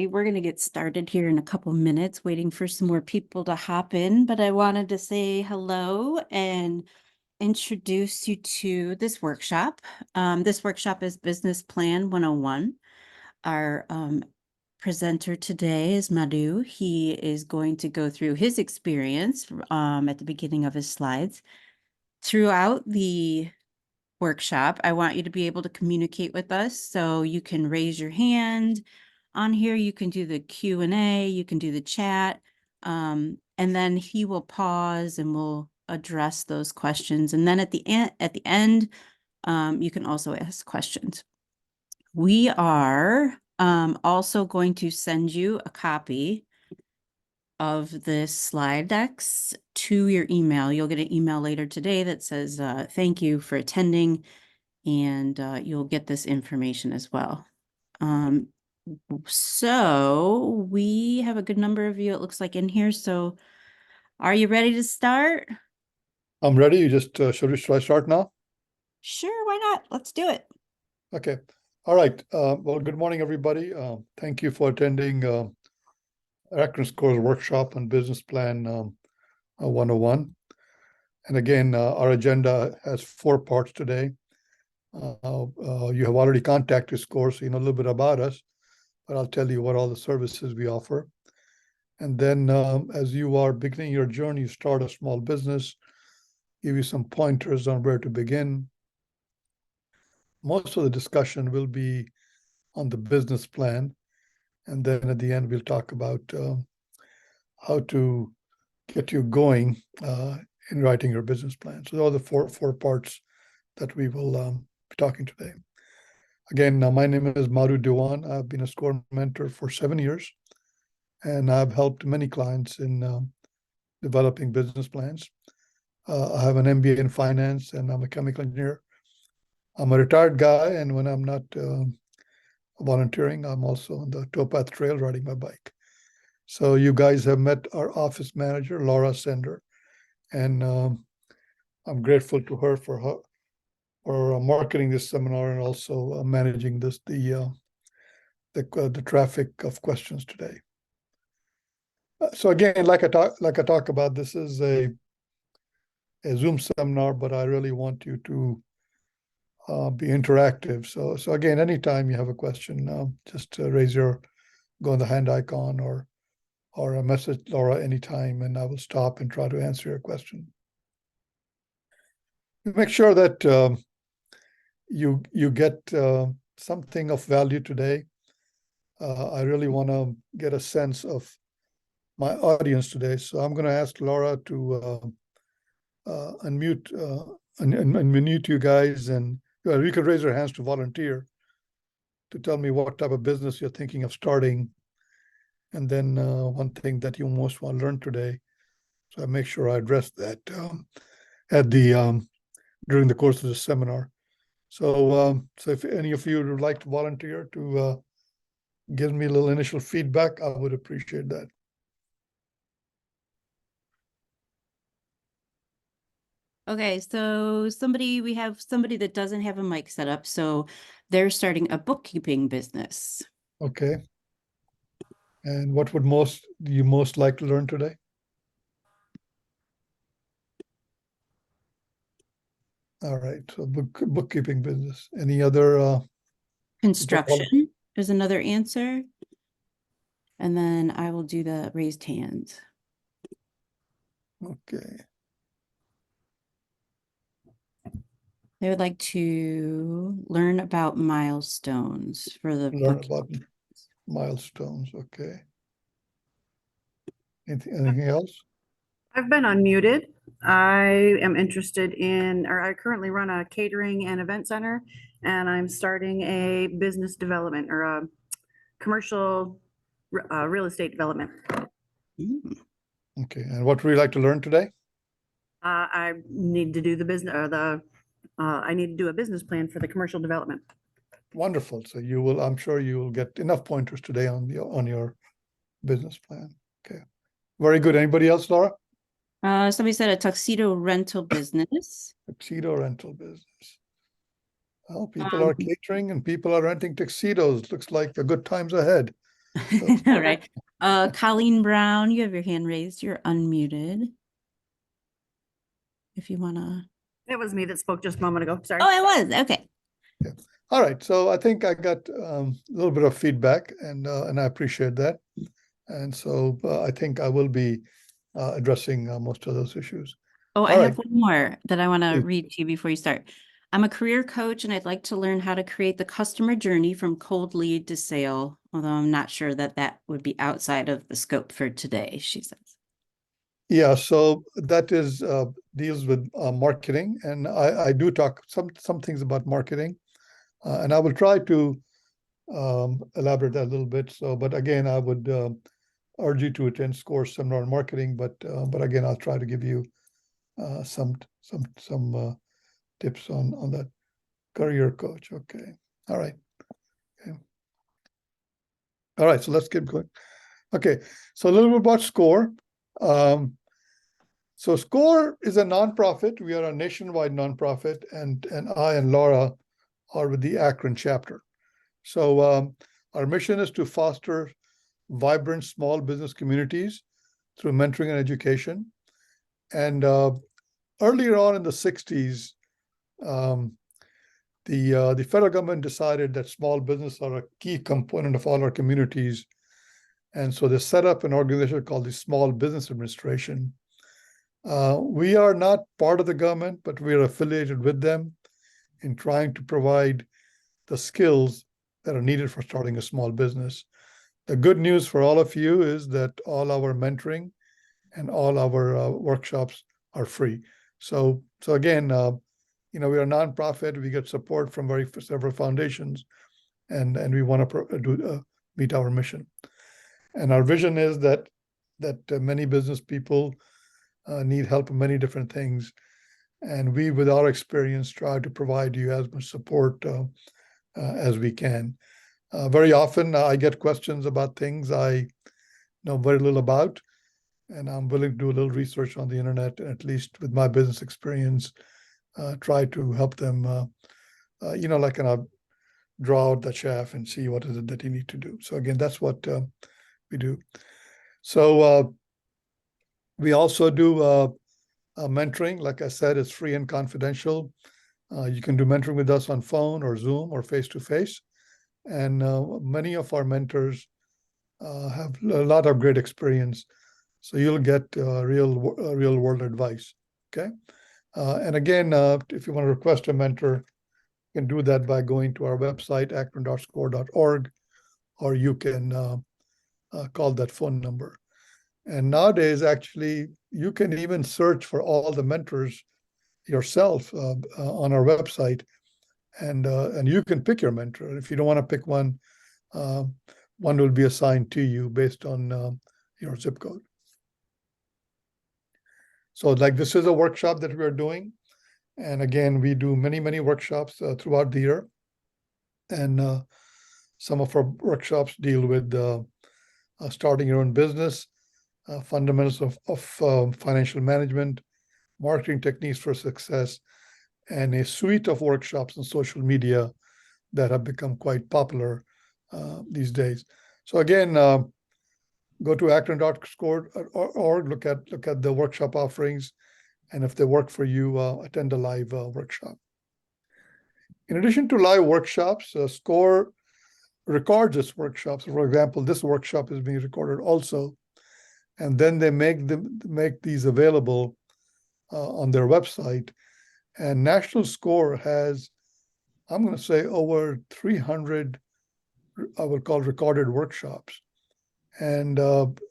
We're going to get started here in a couple minutes, waiting for some more people to hop in, but I wanted to say hello and introduce you to this workshop. This workshop is Business Plan 101. Our presenter today is Madhu. He is going to go through his experience at the beginning of his slides. Throughout the workshop, I want you to be able to communicate with us, so you can raise your hand. On here, you can do the Q&A, you can do the chat, and then he will pause and we'll address those questions. And then at the end, you can also ask questions. We are also going to send you a copy of this slide decks to your email. You'll get an email later today that says, thank you for attending, and you'll get this information as well. So we have a good number of you, it looks like, in here. So are you ready to start? I'm ready. You just should I start now? Sure, why not? Let's do it. Okay. All right. Well, good morning, everybody. Thank you for attending Akron Scores workshop on Business Plan 101. And again, our agenda has 4 parts today. You have already contacted Scores, so you know a little bit about us, but I'll tell you what all the services we offer. And then as you are beginning your journey, you start a small business, give you some pointers on where to begin. Most of the discussion will be on the business plan. And then at the end, we'll talk about how to get you going in writing your business plan. So those are the four parts that we will be talking today. Again, my name is Madhu Dewan. I've been a SCORE mentor for 7 years, and I've helped many clients in developing business plans. I have an MBA in finance, and I'm a chemical engineer. I'm a retired guy, and when I'm not volunteering, I'm also on the Towpath Trail riding my bike. So you guys have met our office manager, Laura Sender, and I'm grateful to her for marketing this seminar and also managing the traffic of questions today. So again, like I talk about, this is a Zoom seminar, but I really want you to be interactive. So again, anytime you have a question, just go on the hand icon or a message Laura anytime, and I will stop and try to answer your question. Make sure that you get something of value today. I really want to get a sense of my audience today, so I'm going to ask Laura to unmute you guys, and you can raise your hands to volunteer to tell me what type of business you're thinking of starting, and then one thing that you most want to learn today. So I make sure I address that during the course of the seminar. So if any of you would like to volunteer to give me a little initial feedback, I would appreciate that. Okay, so we have somebody that doesn't have a mic set up, so they're starting a bookkeeping business. Okay. And what would you most like to learn today? All right, so bookkeeping business. Any other? Construction is another answer. And then I will do the raised hands. Okay. They would like to learn about milestones for the Learn about milestones. Okay. Anything else? I've been unmuted. I am interested in, or I currently run a catering and event center, and I'm starting a business development or a commercial real estate development. Okay, and what would you like to learn today? I need to do the business, or I need to do a business plan for the commercial development. Wonderful. So I'm sure you will get enough pointers today on your business plan. Okay, very good. Anybody else, Laura? Somebody said a tuxedo rental business. Tuxedo rental business. Well, people are catering and people are renting tuxedos. Looks like the good times ahead. All right. Colleen Brown, you have your hand raised. You're unmuted. If you wanna. It was me that spoke just a moment ago. Sorry. Oh, I was. Okay. All right, so I think I got a little bit of feedback, and I appreciate that. And so I think I will be addressing most of those issues. Oh, I All have right. one more that I want to Please. read to you before you start. I'm a career coach and I'd like to learn how to create the customer journey from cold lead to sale, although I'm not sure that that would be outside of the scope for today, she says. Yeah, so that is deals with marketing, and I do talk some things about marketing, and I will try to elaborate that a little bit. So, but again, I would urge you to attend SCORE seminar on marketing. But again, I'll try to give you some tips on that. Career coach. Okay. All right. Okay. All right. So let's keep going. Okay. So a little bit about SCORE. So SCORE is a nonprofit. We are a nationwide nonprofit, and I and Laura are with the Akron chapter. So our mission is to foster vibrant small business communities through mentoring and education. And earlier on in the 60s, the federal government decided that small business are a key component of all our communities. And so they set up an organization called the Small Business Administration. We are not part of the government, but we are affiliated with them in trying to provide the skills that are needed for starting a small business. The good news for all of you is that all our mentoring and all our workshops are free. So again, we are a nonprofit. We get support from several foundations, and we want to meet our mission. And our vision is that many business people need help in many different things, and we, with our experience, try to provide you as much support as we can. Very often, I get questions about things I know very little about, and I'm willing to do a little research on the internet, and at least with my business experience, try to help them, draw out the chaff and see what is it that you need to do. So again, that's what we do. So we also do mentoring. Like I said, it's free and confidential. You can do mentoring with us on phone or Zoom or face-to-face. And many of our mentors have a lot of great experience. So you'll get real world advice, okay? And again, if you want to request a mentor, you can do that by going to our website, akron.score.org, or you can call that phone number. And nowadays, actually, you can even search for all the mentors yourself on our website, and you can pick your mentor. If you don't want to pick one, one will be assigned to you based on your zip code. So like this is a workshop that we are doing. And again, we do many workshops throughout the year. And some of our workshops deal with starting your own business, fundamentals of financial management, marketing techniques for success, and a suite of workshops on social media that have become quite popular these days. So again, go to akron.score.org, look at the workshop offerings, and if they work for you, attend a live workshop. In addition to live workshops, SCORE records its workshops. For example, this workshop is being recorded also, and then they make these available on their website. And National SCORE has, I'm going to say, over 300, I would call recorded workshops. And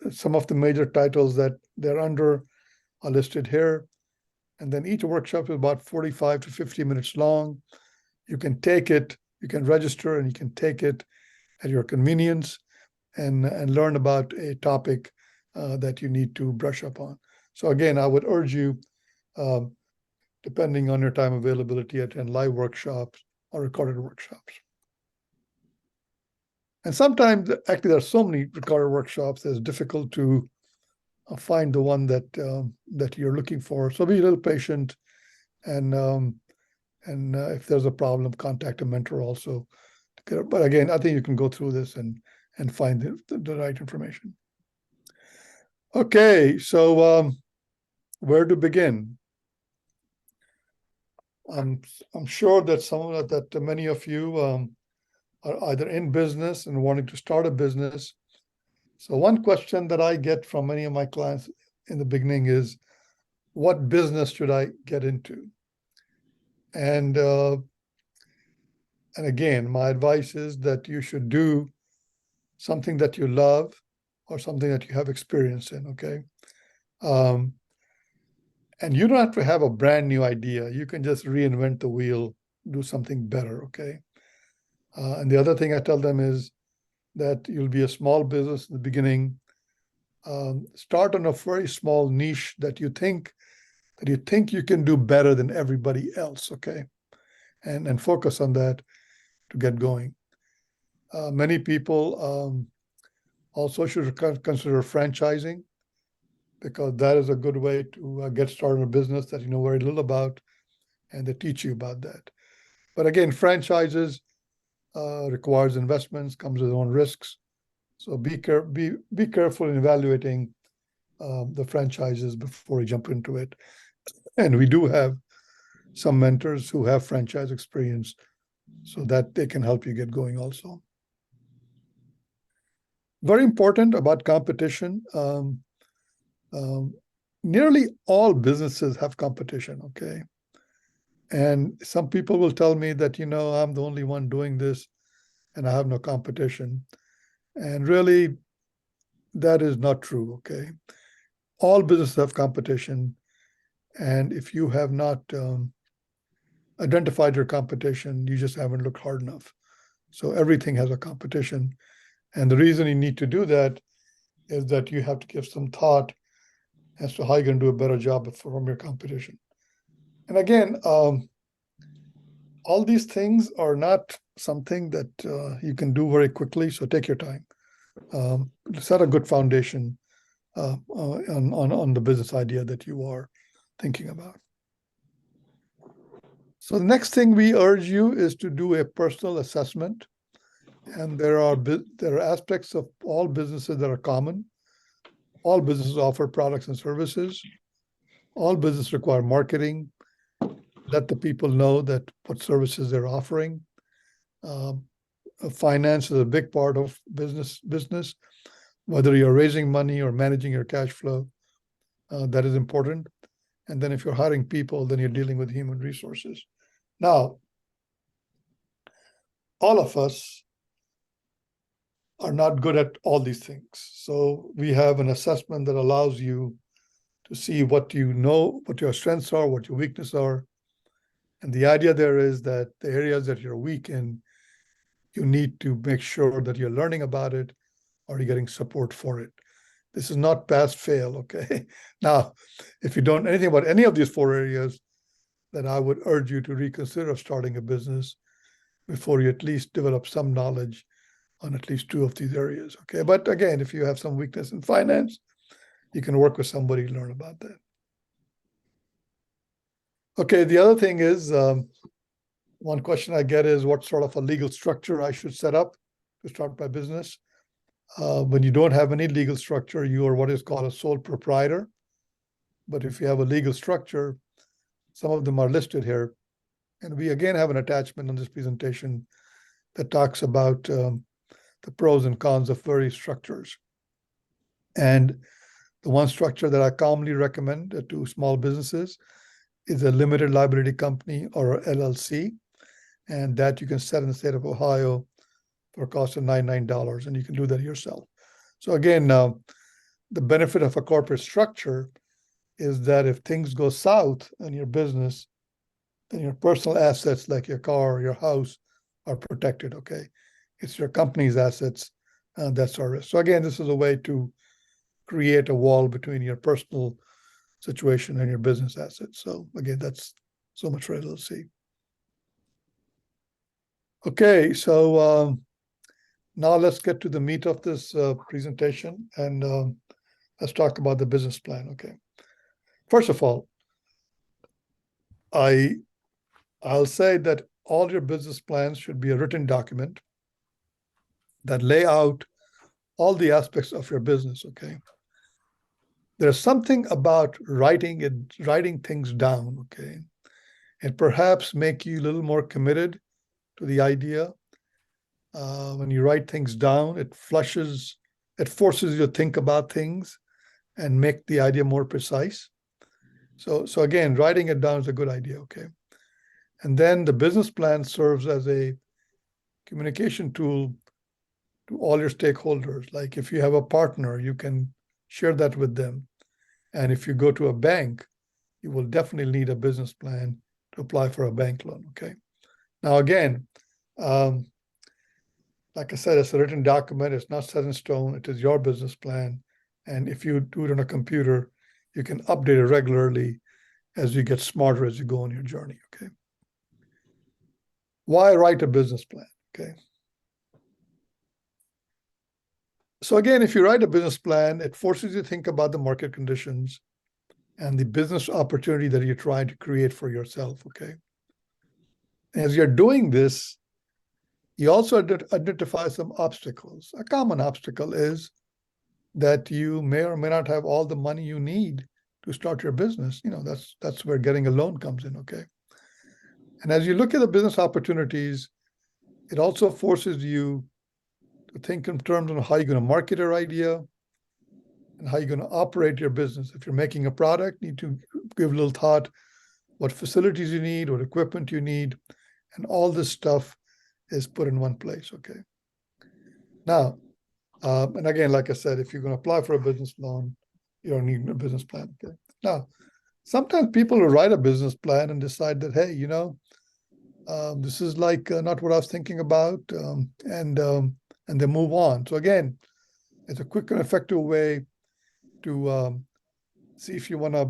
some of the major titles that they're under are listed here. And then each workshop is about 45 to 50 minutes long. You can take it, you can register, and you can take it at your convenience and learn about a topic that you need to brush up on. So again, I would urge you, depending on your time availability, attend live workshops or recorded workshops. And sometimes, actually, there are so many recorded workshops that it's difficult to find the one that you're looking for. So be a little patient, and if there's a problem, contact a mentor also. But again, I think you can go through this and and find the right information. Okay, so where to begin? I'm sure that that many of you are either in business and wanting to start a business. So one question that I get from many of my clients in the beginning is, what business should I get into? And again, my advice is that you should do something that you love or something that you have experience in, okay? And you don't have to have a brand new idea. You can just reinvent the wheel, do something better, okay? And the other thing I tell them is that you'll be a small business in the beginning. Start on a very small niche that you think you can do better than everybody else, okay? And focus on that to get going. Many people also should consider franchising, because that is a good way to get started in a business that you know very little about, and they teach you about that. But again, franchises requires investments, comes with own risks. So be careful in evaluating the franchises before you jump into it. And we do have some mentors who have franchise experience, so that they can help you get going also. Very important about competition. Nearly all businesses have competition, okay? And some people will tell me that, I'm the only one doing this and I have no competition. And really, that is not true, okay? All businesses have competition. And if you have not identified your competition, you just haven't looked hard enough. So everything has a competition. And the reason you need to do that is that you have to give some thought as to how you're going to do a better job from your competition. And again, all these things are not something that you can do very quickly, so take your time. Set a good foundation on the business idea that you are thinking about. So the next thing we urge you is to do a personal assessment. And there are aspects of all businesses that are common. All businesses offer products and services. All businesses require marketing. Let the people know that what services they're offering. Finance is a big part of business. Whether you're raising money or managing your cash flow, that is important. And then if you're hiring people, then you're dealing with human resources. Now, all of us are not good at all these things. So we have an assessment that allows you to see what you know, what your strengths are, what your weaknesses are. And the idea there is that the areas that you're weak in, you need to make sure that you're learning about it or you're getting support for it. This is not pass fail, okay? Now, if you don't know anything about any of these 4 areas, then I would urge you to reconsider starting a business before you at least develop some knowledge on at least 2 of these areas, okay? But again, if you have some weakness in finance, you can work with somebody to learn about that. Okay, the other thing is, one question I get is what sort of a legal structure I should set up to start my business. When you don't have any legal structure, you are what is called a sole proprietor. But if you have a legal structure, some of them are listed here. And we again have an attachment on this presentation that talks about the pros and cons of various structures. And the one structure that I commonly recommend to small businesses is a limited liability company or LLC. And that you can set in the state of Ohio for a cost of $99, and you can do that yourself. So again, the benefit of a corporate structure is that if things go south in your business, then your personal assets like your car or your house are protected, okay? It's your company's assets that's our risk. So again, this is a way to create a wall between your personal situation and your business assets. So again, that's so much for LLC. Okay, so now let's get to the meat of this presentation, and let's talk about the business plan, okay? First of all, I'll say that all your business plans should be a written document that lay out all the aspects of your business, okay? There's something about writing things down, okay? And perhaps make you a little more committed to the idea. When you write things down, it forces you to think about things and make the idea more precise. So again, writing it down is a good idea, okay? And then the business plan serves as a communication tool to all your stakeholders. Like if you have a partner, you can share that with them. And if you go to a bank, you will definitely need a business plan to apply for a bank loan, okay? Now, again, like I said, it's a written document. It's not set in stone. It is your business plan. And if you do it on a computer, you can update it regularly as you get smarter as you go on your journey, okay? Why write a business plan, okay? So again, if you write a business plan, it forces you to think about the market conditions and the business opportunity that you're trying to create for yourself, okay? As you're doing this, you also identify some obstacles. A common obstacle is that you may or may not have all the money you need to start your business. You know, that's where getting a loan comes in, okay? And as you look at the business opportunities, it also forces you to think in terms of how you're going to market your idea and how you're going to operate your business. If you're making a product, you need to give a little thought what facilities you need, what equipment you need, and all this stuff is put in one place, okay? Now, and again, like I said, if you're going to apply for a business loan, you don't need a business plan, okay? Now, sometimes people will write a business plan and decide that, hey, you know, this is like not what I was thinking about, and they move on. So again, it's a quick and effective way to see if you want to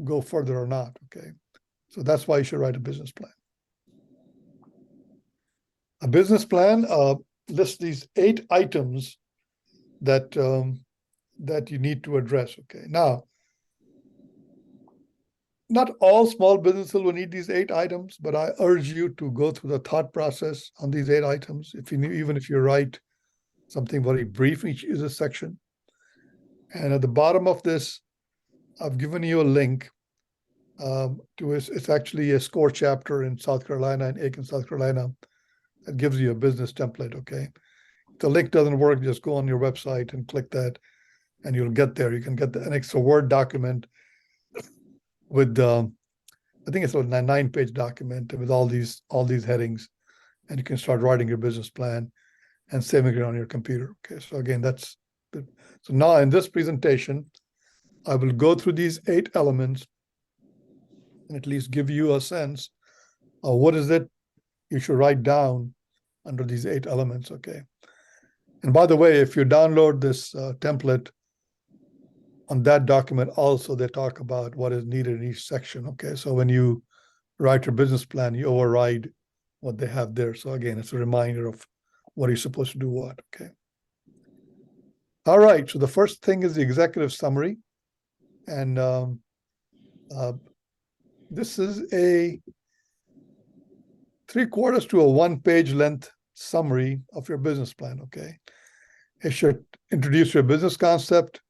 go further or not, okay? So that's why you should write a business plan. A business plan lists these 8 items that that you need to address, okay? Now, not all small businesses will need these 8 items, but I urge you to go through the thought process on these 8 items. Even if you write something very brief in each is a section. And at the bottom of this, I've given you a link to it's actually a SCORE chapter in South Carolina, in Aiken, South Carolina, that gives you a business template, okay? If the link doesn't work, just go on your website and click that, and you'll get there. You can get an extra Word document with, I think it's a 9-page document with all these headings, and you can start writing your business plan and saving it on your computer, okay? So again, that's good. So now in this presentation, I will go through these 8 elements and at least give you a sense of what is it you should write down under these 8 elements, okay? And by the way, if you download this template, on that document also they talk about what is needed in each section, okay? So when you write your business plan, you override what they have there. So again, it's a reminder of what you're supposed to do what, okay? All right, so the first thing is the executive summary. And this is a 3/4 to a 1-page length summary of your business plan, okay? It should introduce your business concept,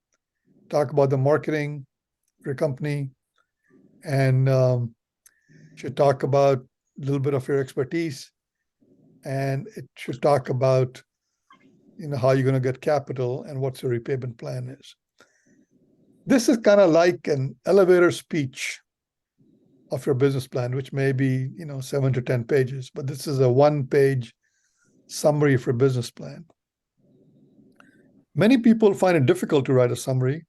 talk about the marketing of your company, and should talk about a little bit of your expertise, and it should talk about, you know, how you're going to get capital and what your repayment plan is. This is kind of like an elevator speech of your business plan, which may be, you know, 7 to 10 pages, but this is a 1-page summary for business plan. Many people find it difficult to write a summary,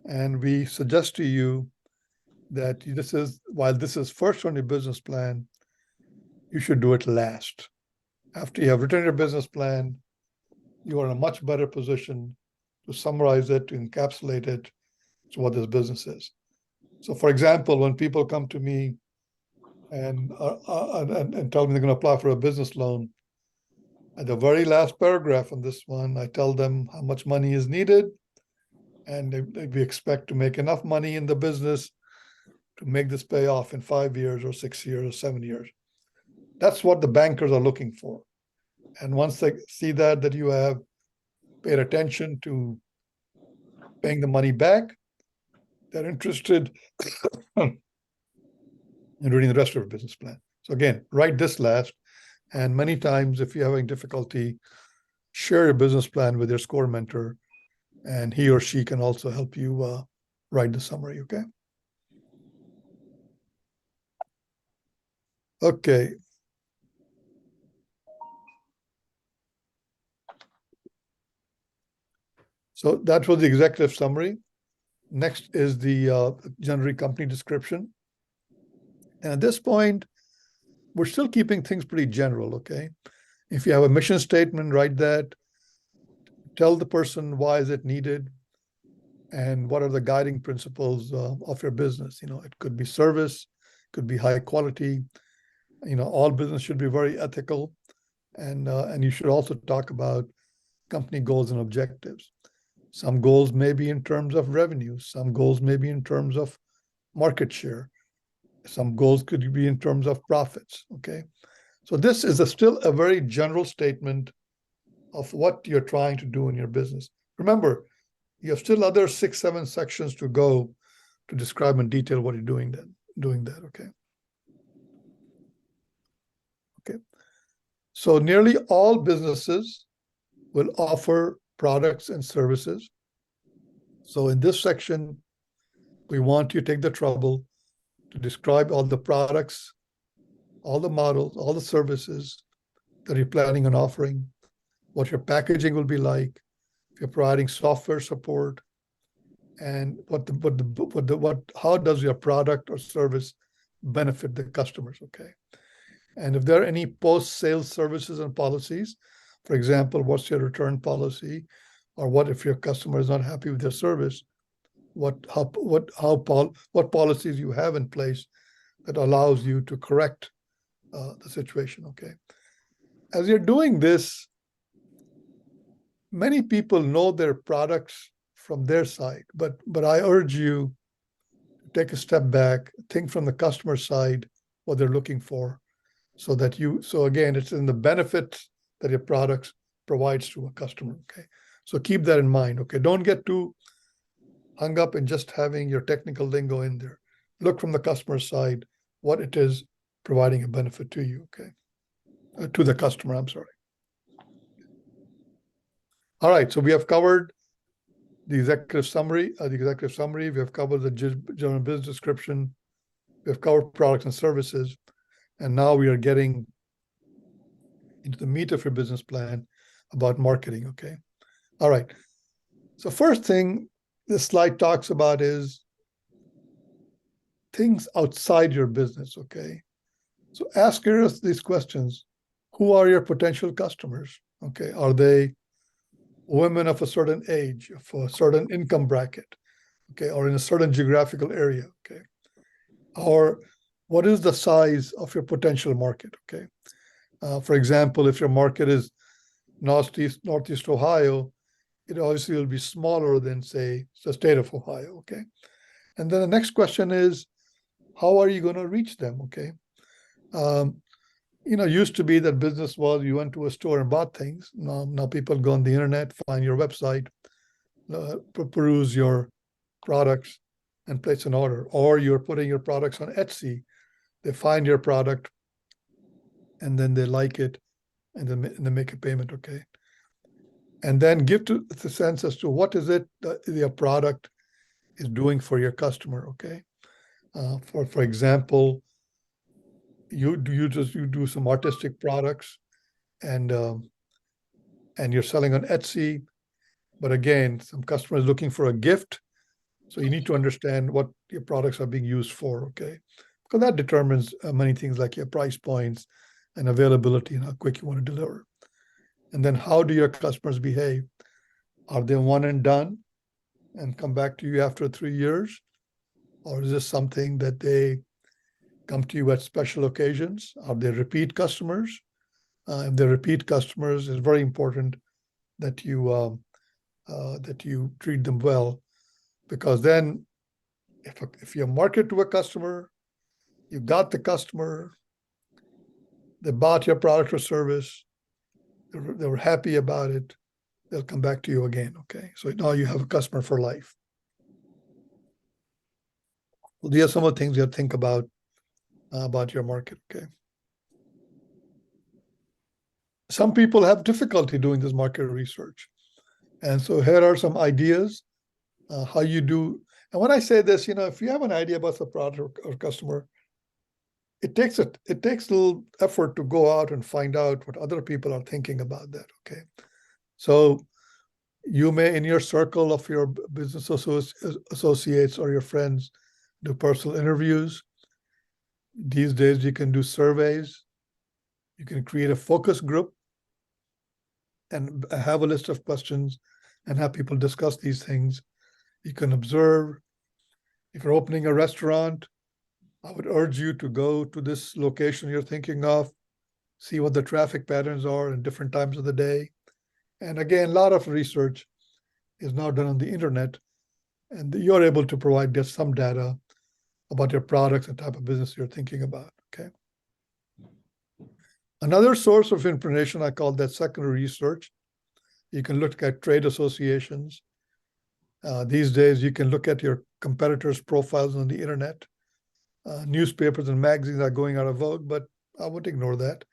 and we suggest to you that while this is first on your business plan, you should do it last. After you have written your business plan, you are in a much better position to summarize it, to encapsulate it to what this business is. So for example, when people come to me and tell me they're going to apply for a business loan, at the very last paragraph on this one, I tell them how much money is needed, and we expect to make enough money in the business to make this pay off in 5 years or 6 years or 7 years. That's what the bankers are looking for. And once they see that you have paid attention to paying the money back. They're interested in reading the rest of your business plan. So again, write this last. And many times, if you're having difficulty, share your business plan with your SCORE mentor, and he or she can also help you write the summary, okay? Okay. So that was the executive summary. Next is the generic company description. And at this point, we're still keeping things pretty general, okay? If you have a mission statement, write that. Tell the person why is it needed and what are the guiding principles of your business. You know, it could be service, could be high quality. You know, all business should be very ethical. And you should also talk about company goals and objectives. Some goals may be in terms of revenue. Some goals may be in terms of market share. Some goals could be in terms of profits, okay? So this is still a very general statement of what you're trying to do in your business. Remember, you have still other 6, 7 sections to go to describe in detail what you're doing that, okay? Okay. So nearly all businesses will offer products and services. So in this section, we want you to take the trouble to describe all the products, all the models, all the services that you're planning on offering, what your packaging will be like, if you're providing software support, and how does your product or service benefit the customers, okay? And if there are any post-sales services and policies, for example, what's your return policy, or what if your customer is not happy with your service, what policies you have in place that allows you to correct the situation, okay? As you're doing this, many people know their products from their side, but I urge you to take a step back, think from the customer side what they're looking for, so again, it's in the benefits that your products provides to a customer, okay? So keep that in mind, okay? Don't get too hung up in just having your technical lingo in there. Look from the customer side, what it is providing a benefit to you, okay? To the customer, I'm sorry. All right, so we have covered the executive summary. We have covered the general business description. We have covered products and services. And now we are getting into the meat of your business plan about marketing, okay? All right. So first thing this slide talks about is things outside your business, okay? So ask yourself these questions. Who are your potential customers, okay? Are they women of a certain age, of a certain income bracket, okay? Or in a certain geographical area, okay? Or what is the size of your potential market, okay? For example, if your market is Northeast Ohio, it obviously will be smaller than, say, the state of Ohio, okay? And then the next question is, how are you going to reach them, okay? You know, used to be that business was you went to a store and bought things. Now people go on the internet, find your website, peruse your products, and place an order. Or you're putting your products on Etsy. They find your product, and then they like it, and then they make a payment, okay? And then give to the sense as to what is it that your product is doing for your customer, okay? For example, you do some artistic products, and you're selling on Etsy, but again, some customers looking for a gift, so you need to understand what your products are being used for, okay? Because that determines many things like your price points and availability and how quick you want to deliver. And then how do your customers behave? Are they one and done and come back to you after 3 years? Or is this something that they come to you at special occasions? Are they repeat customers? If they're repeat customers, it's very important that you treat them well, because then if you market to a customer, you got the customer, they bought your product or service, they were happy about it, they'll come back to you again. Okay, so now you have a customer for life. Well, these are some of the things you have to think about your market. Okay. Some people have difficulty doing this market research. And so here are some ideas how you do. And when I say this, if you have an idea about the product or customer, it takes a little effort to go out and find out what other people are thinking about that. Okay. So you may, in your circle of your business associates or your friends, do personal interviews. These days, you can do surveys. You can create a focus group and have a list of questions and have people discuss these things. You can observe. If you're opening a restaurant, I would urge you to go to this location you're thinking of, see what the traffic patterns are in different times of the day. And again, a lot of research is now done on the internet, and you're able to provide just some data about your products and type of business you're thinking about. Okay. Another source of information, I call that secondary research. You can look at trade associations. These days, you can look at your competitors' profiles on the internet. Newspapers and magazines are going out of vogue, but I would ignore that.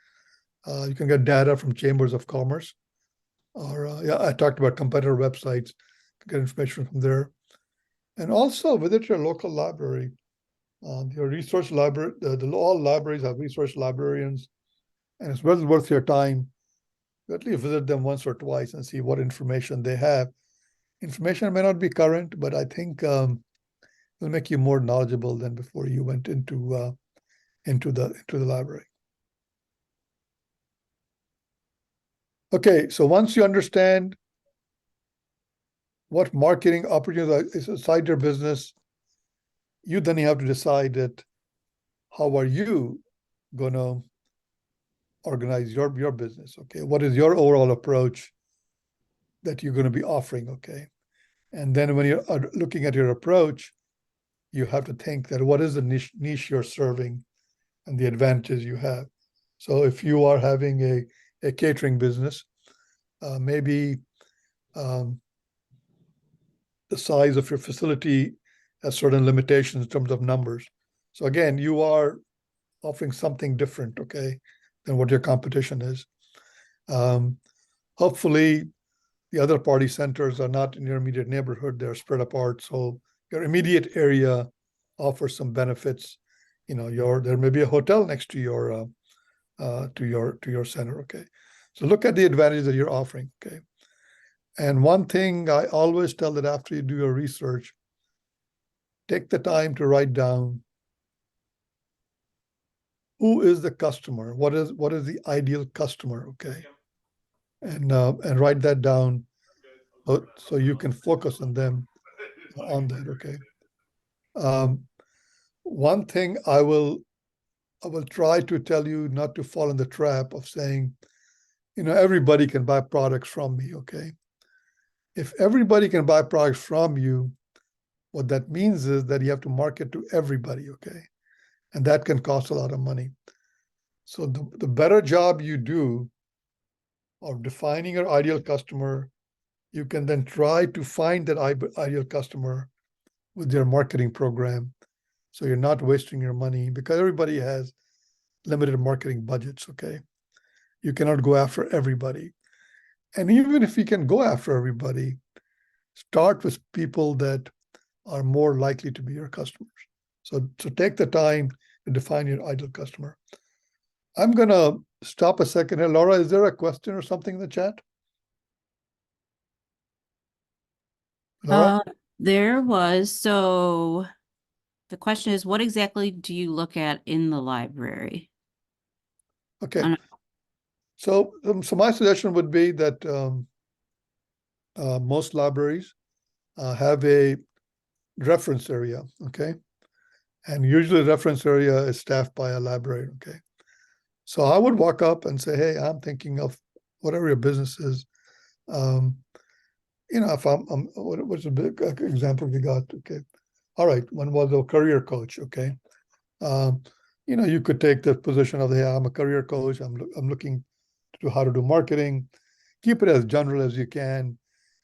You can get data from chambers of commerce. Or I talked about competitor websites, get information from there. And also visit your local library. Your research library, all libraries have research librarians, and it's well worth your time to at least visit them once or twice and see what information they have. Information may not be current, but I think it'll make you more knowledgeable than before you went into the library. Okay, so once you understand what marketing opportunities is inside your business, you have to decide that how are you going to organize your business. Okay, what is your overall approach that you're going to be offering? Okay, and then when you're looking at your approach, you have to think that what is the niche you're serving and the advantages you have. So if you are having a catering business, maybe the size of your facility has certain limitations in terms of numbers. So again, you are offering something different, okay, than what your competition is. Hopefully, the other party centers are not in your immediate neighborhood; they're spread apart. So your immediate area offers some benefits. There may be a hotel next to your center. Okay, so look at the advantages that you're offering. Okay, and one thing I always tell that after you do your research, take the time to write down who is the customer, what is the ideal customer. Okay, and write that down so you can focus on them on that. Okay. One thing I will try to tell you not to fall in the trap of saying, everybody can buy products from me. Okay. If everybody can buy products from you, what that means is that you have to market to everybody. Okay. And that can cost a lot of money. So the better job you do of defining your ideal customer, you can then try to find that ideal customer with your marketing program. So you're not wasting your money, because everybody has limited marketing budgets. Okay. You cannot go after everybody. And even if you can go after everybody, start with people that are more likely to be your customers. So take the time to define your ideal customer. I'm going to stop a second here. Laura, is there a question or something in the chat? Laura? There was. So the question is, what exactly do you look at in the library? Okay. So my suggestion would be that most libraries have a reference area. Okay. And usually the reference area is staffed by a librarian. Okay. So I would walk up and say, hey, I'm thinking of whatever your business is. If what's a big example we got? Okay. All right. One was a career coach. Okay. You could take the position of, hey, I'm a career coach. I'm looking to how to do marketing. keep it as general as you can,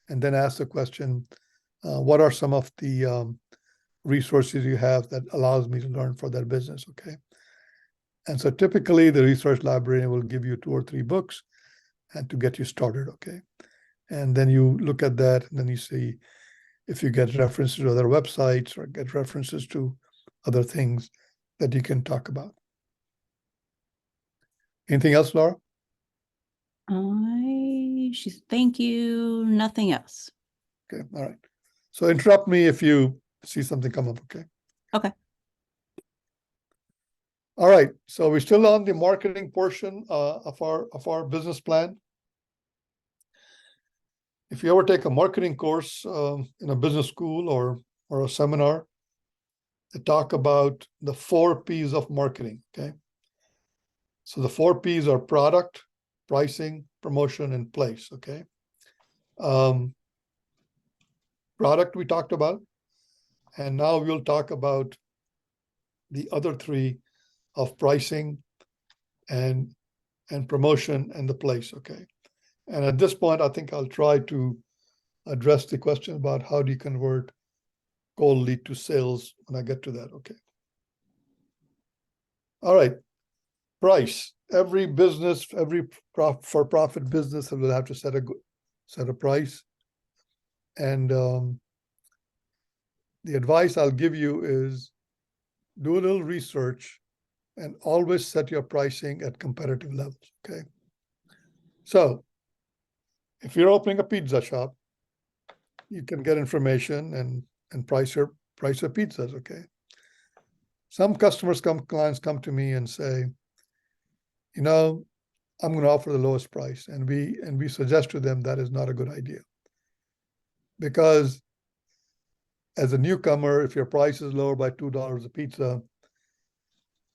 and then ask the question, what are some of the resources you have that allows me to learn for that business, okay? And so typically the research librarian will give you 2 or 3 books and to get you started, okay? And then you look at that and then you see if you get references to other websites or get references to other things that you can talk about. Anything else, Laura? Thank you. Nothing else. Okay, all right. So interrupt me if you see something come up, okay? Okay. All right, so we're still on the marketing portion of our business plan. If you ever take a marketing course in a business school or a seminar, they talk about the 4 P's of marketing, okay? So the 4 P's are product, pricing, promotion, and place, okay? Product we talked about, and now we'll talk about the other 3 of pricing and promotion and the place, okay? And at this point, I think I'll try to address the question about how do you convert cold lead to sales when I get to that, okay? All right, price. Every business, every for-profit business will have to set a price. And the advice I'll give you is do a little research and always set your pricing at competitive levels, okay? So if you're opening a pizza shop, you can get information and price your pizzas, okay? Some clients come to me and say, you know, I'm going to offer the lowest price, and we suggest to them that is not a good idea. Because as a newcomer, if your price is lower by $2 a pizza,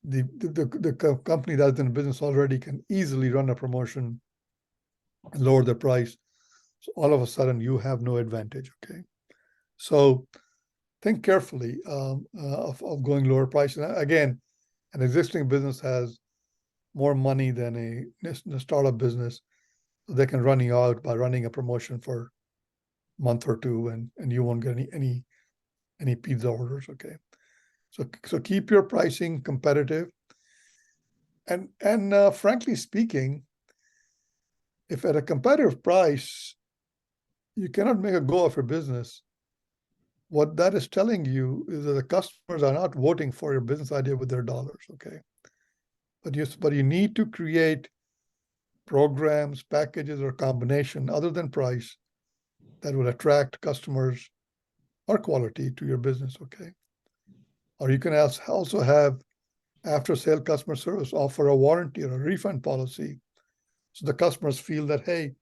the company that's in business already can easily run a promotion and lower the price. So all of a sudden you have no advantage, okay? So think carefully of going lower price. And again, an existing business has more money than a startup business. So they can run you out by running a promotion for a month or 2, and you won't get any pizza orders, okay? So keep your pricing competitive. And frankly speaking, if at a competitive price, you cannot make a go of your business, what that is telling you is that the customers are not voting for your business idea with their dollars, okay? But you need to create programs, packages, or combination other than price that will attract customers or quality to your business, okay? Or you can also have after-sale customer service, offer a warranty or a refund policy, so the customers feel that, hey,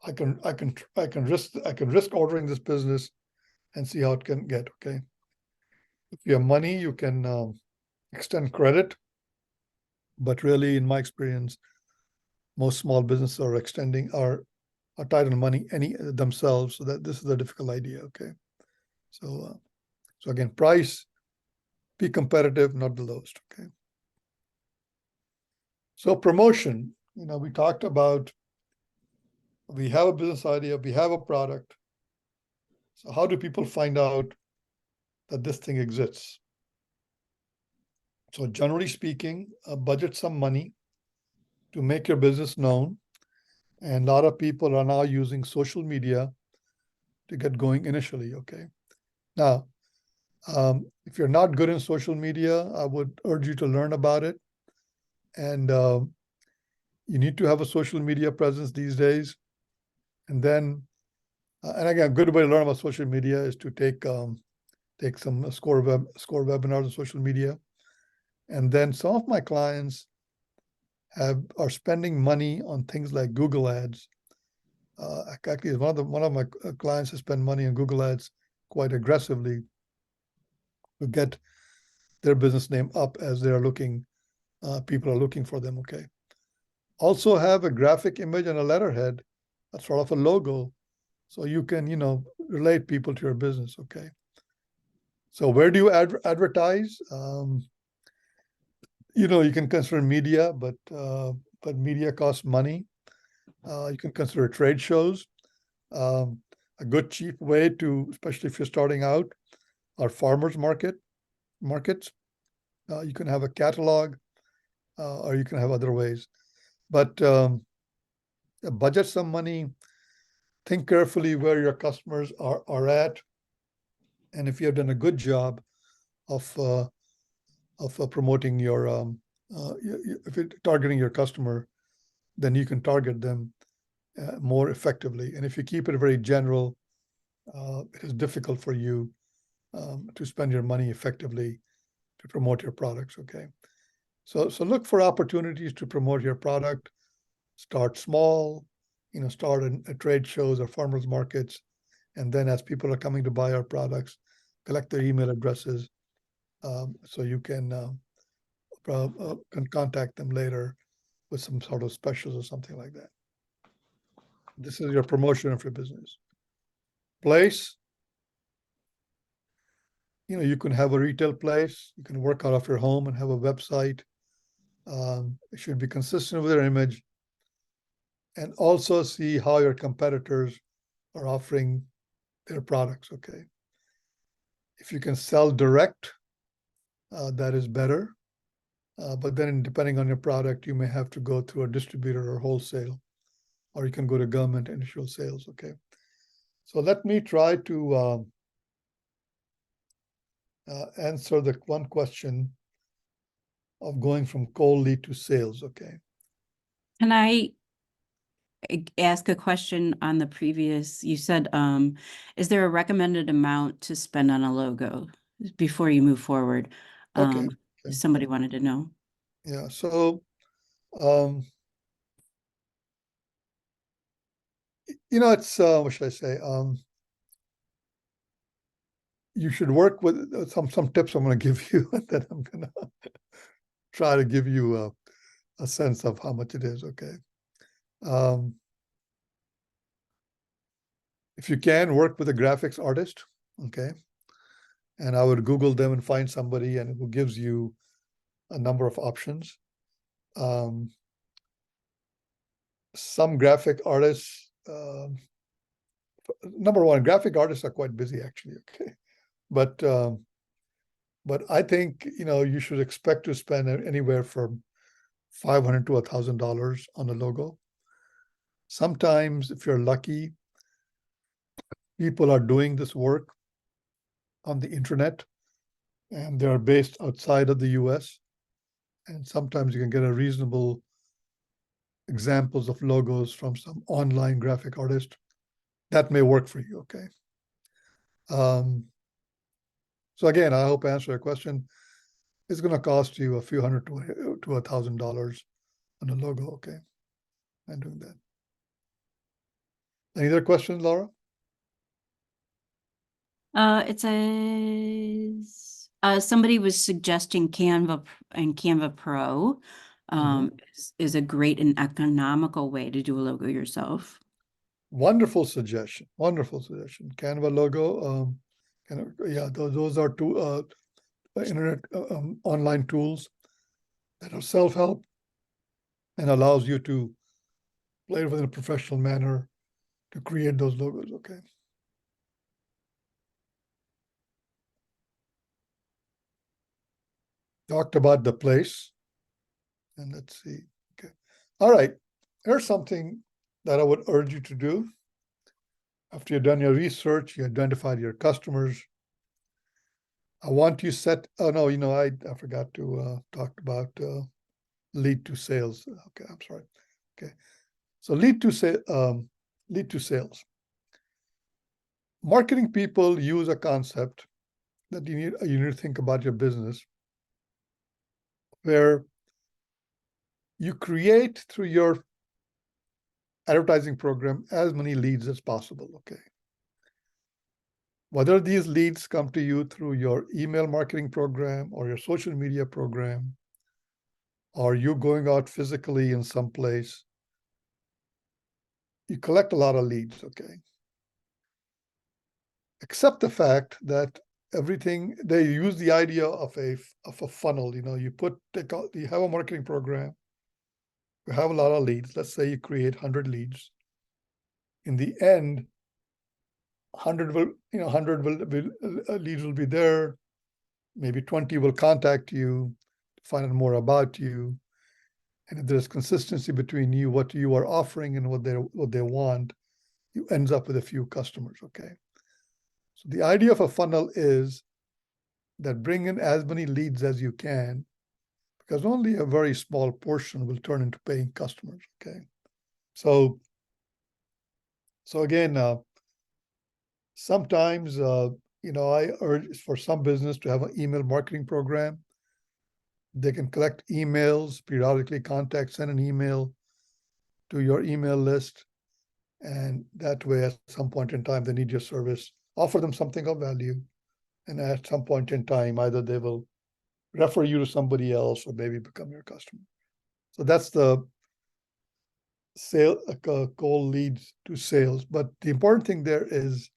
I can risk ordering this business and see how it can get, okay? If you have money, you can extend credit, but really, in my experience, most small businesses are tight on money themselves, so that this is a difficult idea, okay? So again, price, be competitive, not the lowest, okay? So promotion, we talked about, we have a business idea, we have a product. So how do people find out that this thing exists? So generally speaking, budget some money to make your business known. And a lot of people are now using social media to get going initially, okay? Now, if you're not good in social media, I would urge you to learn about it. And you need to have a social media presence these days. And then, and again, a good way to learn about social media is to take some score webinars on social media. And then some of my clients are spending money on things like Google Ads. Actually, one of my clients has spent money on Google Ads quite aggressively to get their business name up as they are looking, people are looking for them, okay? Also have a graphic image and a letterhead, that's sort of a logo, so you can, relate people to your business, okay? So where do you advertise? You can consider media, but media costs money. You can consider trade shows. A good cheap way to, especially if you're starting out, are farmers markets. You can have a catalog, or you can have other ways. But budget some money, think carefully where your customers are at, and if you have done a good job of promoting your, if you're targeting your customer, then you can target them more effectively. And if you keep it very general, it is difficult for you to spend your money effectively to promote your products. Okay, so look for opportunities to promote your product. Start small, start at trade shows or farmers markets, and then as people are coming to buy our products, collect their email addresses, so you can contact them later with some sort of specials or something like that. This is your promotion of your business. Place, you can have a retail place, you can work out of your home and have a website. It should be consistent with your image, and also see how your competitors are offering their products. Okay, if you can sell direct, that is better. But then depending on your product, you may have to go through a distributor or wholesale, or you can go to government initial sales. Okay, so let me try to answer the one question of going from cold lead to sales. Okay. Can I ask a question on the previous, you said, is there a recommended amount to spend on a logo before you move forward? Okay. If somebody wanted to know. Yeah, so it's what should I say? You should work with some tips I'm going to give you, and then I'm going to try to give you a sense of how much it is. Okay. If you can, work with a graphics artist. Okay. And I would Google them and find somebody, and who gives you a number of options. Some graphic artists, number one, graphic artists are quite busy actually. Okay. But I think, you should expect to spend anywhere from $500 to $1,000 on a logo. Sometimes, if you're lucky, people are doing this work on the internet, and they're based outside of the US. And sometimes you can get a reasonable examples of logos from some online graphic artist. That may work for you. Okay. So again, I hope I answered your question. It's going to cost you a few hundred to $1,000 on a logo. Okay. I'm doing that. Any other questions, Laura? It says, somebody was suggesting Canva and Canva Pro is a great and economical way to do a logo yourself. Wonderful suggestion. Wonderful suggestion. Canva logo. Yeah, those are two internet online tools that are self-help and allows you to play with in a professional manner to create those logos. Okay. Talked about the place, and let's see. Okay. All right. Here's something that I would urge you to do. After you've done your research, you identified your customers, I want you set, oh no, I forgot to talk about lead to sales. Okay, I'm sorry. Okay. So lead to sales. Marketing people use a concept that you need to think about your business, where you create through your advertising program as many leads as possible. Okay. Whether these leads come to you through your email marketing program or your social media program, or you going out physically in some place, you collect a lot of leads. Okay. Accept the fact that everything, they use the idea of a funnel. You have a marketing program, You have a lot of leads. Let's say you create 100 leads. In the end, 100 will, 100 leads will be there. Maybe 20 will contact you, find out more about you. And if there's consistency between you, what you are offering and what they want, you ends up with a few customers, okay? So the idea of a funnel is that bring in as many leads as you can, because only a very small portion will turn into paying customers, okay? So again, sometimes, I urge for some business to have an email marketing program. They can collect emails, periodically send an email to your email list. And that way, at some point in time, they need your service, offer them something of value. And at some point in time, either they will refer you to somebody else or maybe become your customer. So that's the sale call leads to sales. But the important thing there is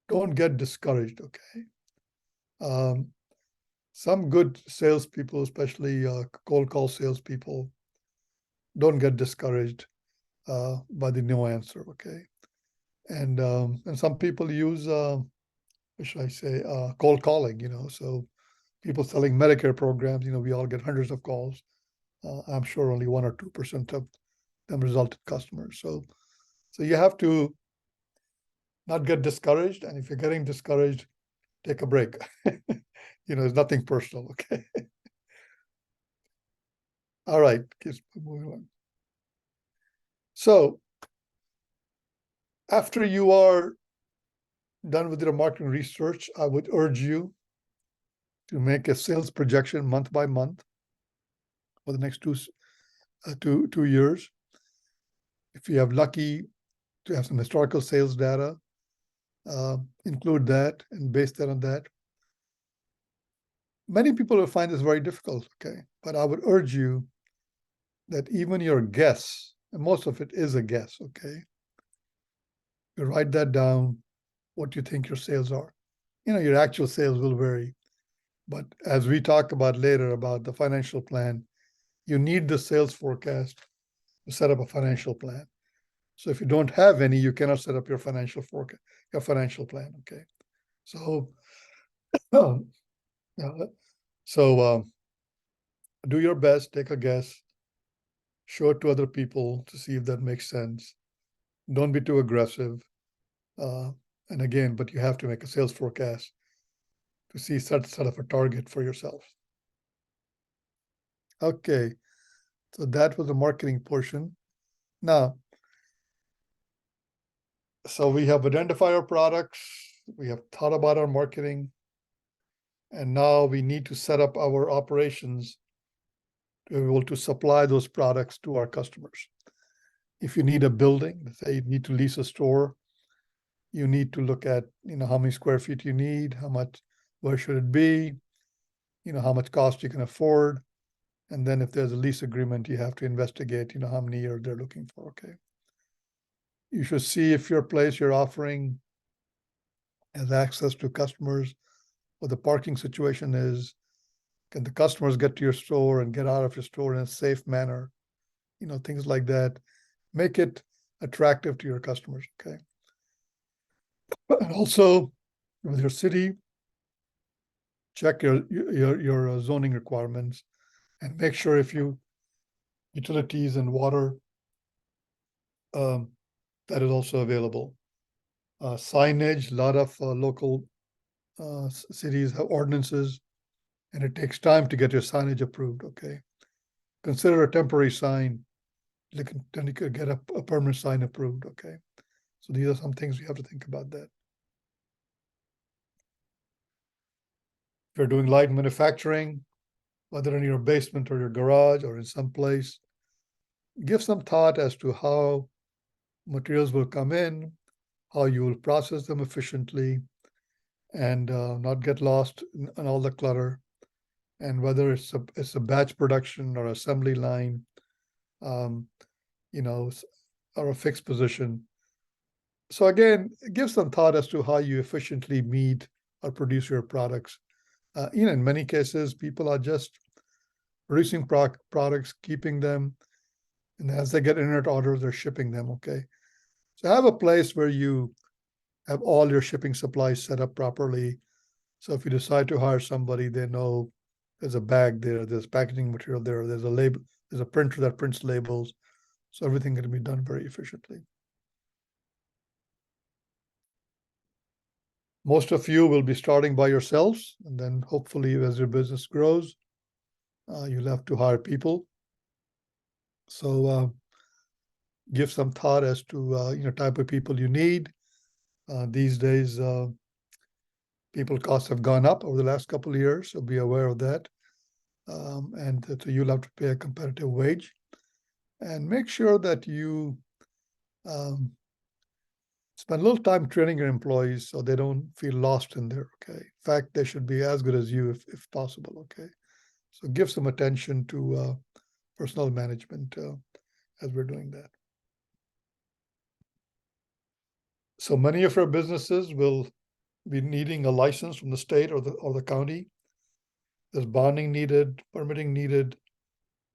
don't get discouraged, okay? Some good salespeople, especially cold call salespeople, don't get discouraged by the no answer, okay? And some people use, what should I say, cold calling, so people selling Medicare programs, we all get hundreds of calls. I'm sure only 1 or 2% of them result in customers. So you have to not get discouraged. And if you're getting discouraged, take a break. It's nothing personal, okay? All right, keep moving on. So after you are done with your marketing research, I would urge you to make a sales projection month by month for the next two years. If you have lucky to have some historical sales data, include that and base that on that. Many people will find this very difficult, okay? But I would urge you that even your guess, and most of it is a guess, okay? You write that down, what you think your sales are. Your actual sales will vary. But as we talk about later about the financial plan, you need the sales forecast to set up a financial plan. So if you don't have any, you cannot set up your financial forecast, your financial plan, okay? So, do your best, take a guess, show it to other people to see if that makes sense. Don't be too aggressive. And again, but you have to make a sales forecast to see set of a target for yourself. Okay, so that was the marketing portion. Now, so we have identified our products, we have thought about our marketing, and now we need to set up our operations to be able to supply those products to our customers. If you need a building, let's say you need to lease a store, you need to look at, how many square feet you need, where should it be, how much cost you can afford. And then if there's a lease agreement, you have to investigate, how many years they're looking for, okay? You should see if your place you're offering has access to customers, what the parking situation is. Can the customers get to your store and get out of your store in a safe manner? Things like that. Make it attractive to your customers, okay? And also, with your city, check your zoning requirements and make sure if utilities and water, that is also available. Signage, a lot of local cities have ordinances, and it takes time to get your signage approved, okay? Consider a temporary sign, then you could get a permanent sign approved, okay? So these are some things you have to think about that. If you're doing light manufacturing, whether in your basement or your garage or in some place, give some thought as to how materials will come in, how you will process them efficiently, and not get lost in all the clutter. And whether it's a batch production or assembly line, or a fixed position. So again, give some thought as to how you efficiently meet or produce your products. In many cases, people are just producing products, keeping them, and as they get internet orders, they're shipping them, okay? So have a place where you have all your shipping supplies set up properly. So if you decide to hire somebody, they know there's a bag there, there's packaging material there, there's a label, there's a printer that prints labels. So everything can be done very efficiently. Most of you will be starting by yourselves, and then hopefully as your business grows, you'll have to hire people. So give some thought as to type of people you need. These days, people costs have gone up over the last couple of years, so be aware of that. And so you'll have to pay a competitive wage, and make sure that you spend a little time training your employees so they don't feel lost in there, okay? In fact, they should be as good as you if possible, okay? So give some attention to personnel management as we're doing that. So many of our businesses will be needing a license from the state or the county. There's bonding needed, permitting needed.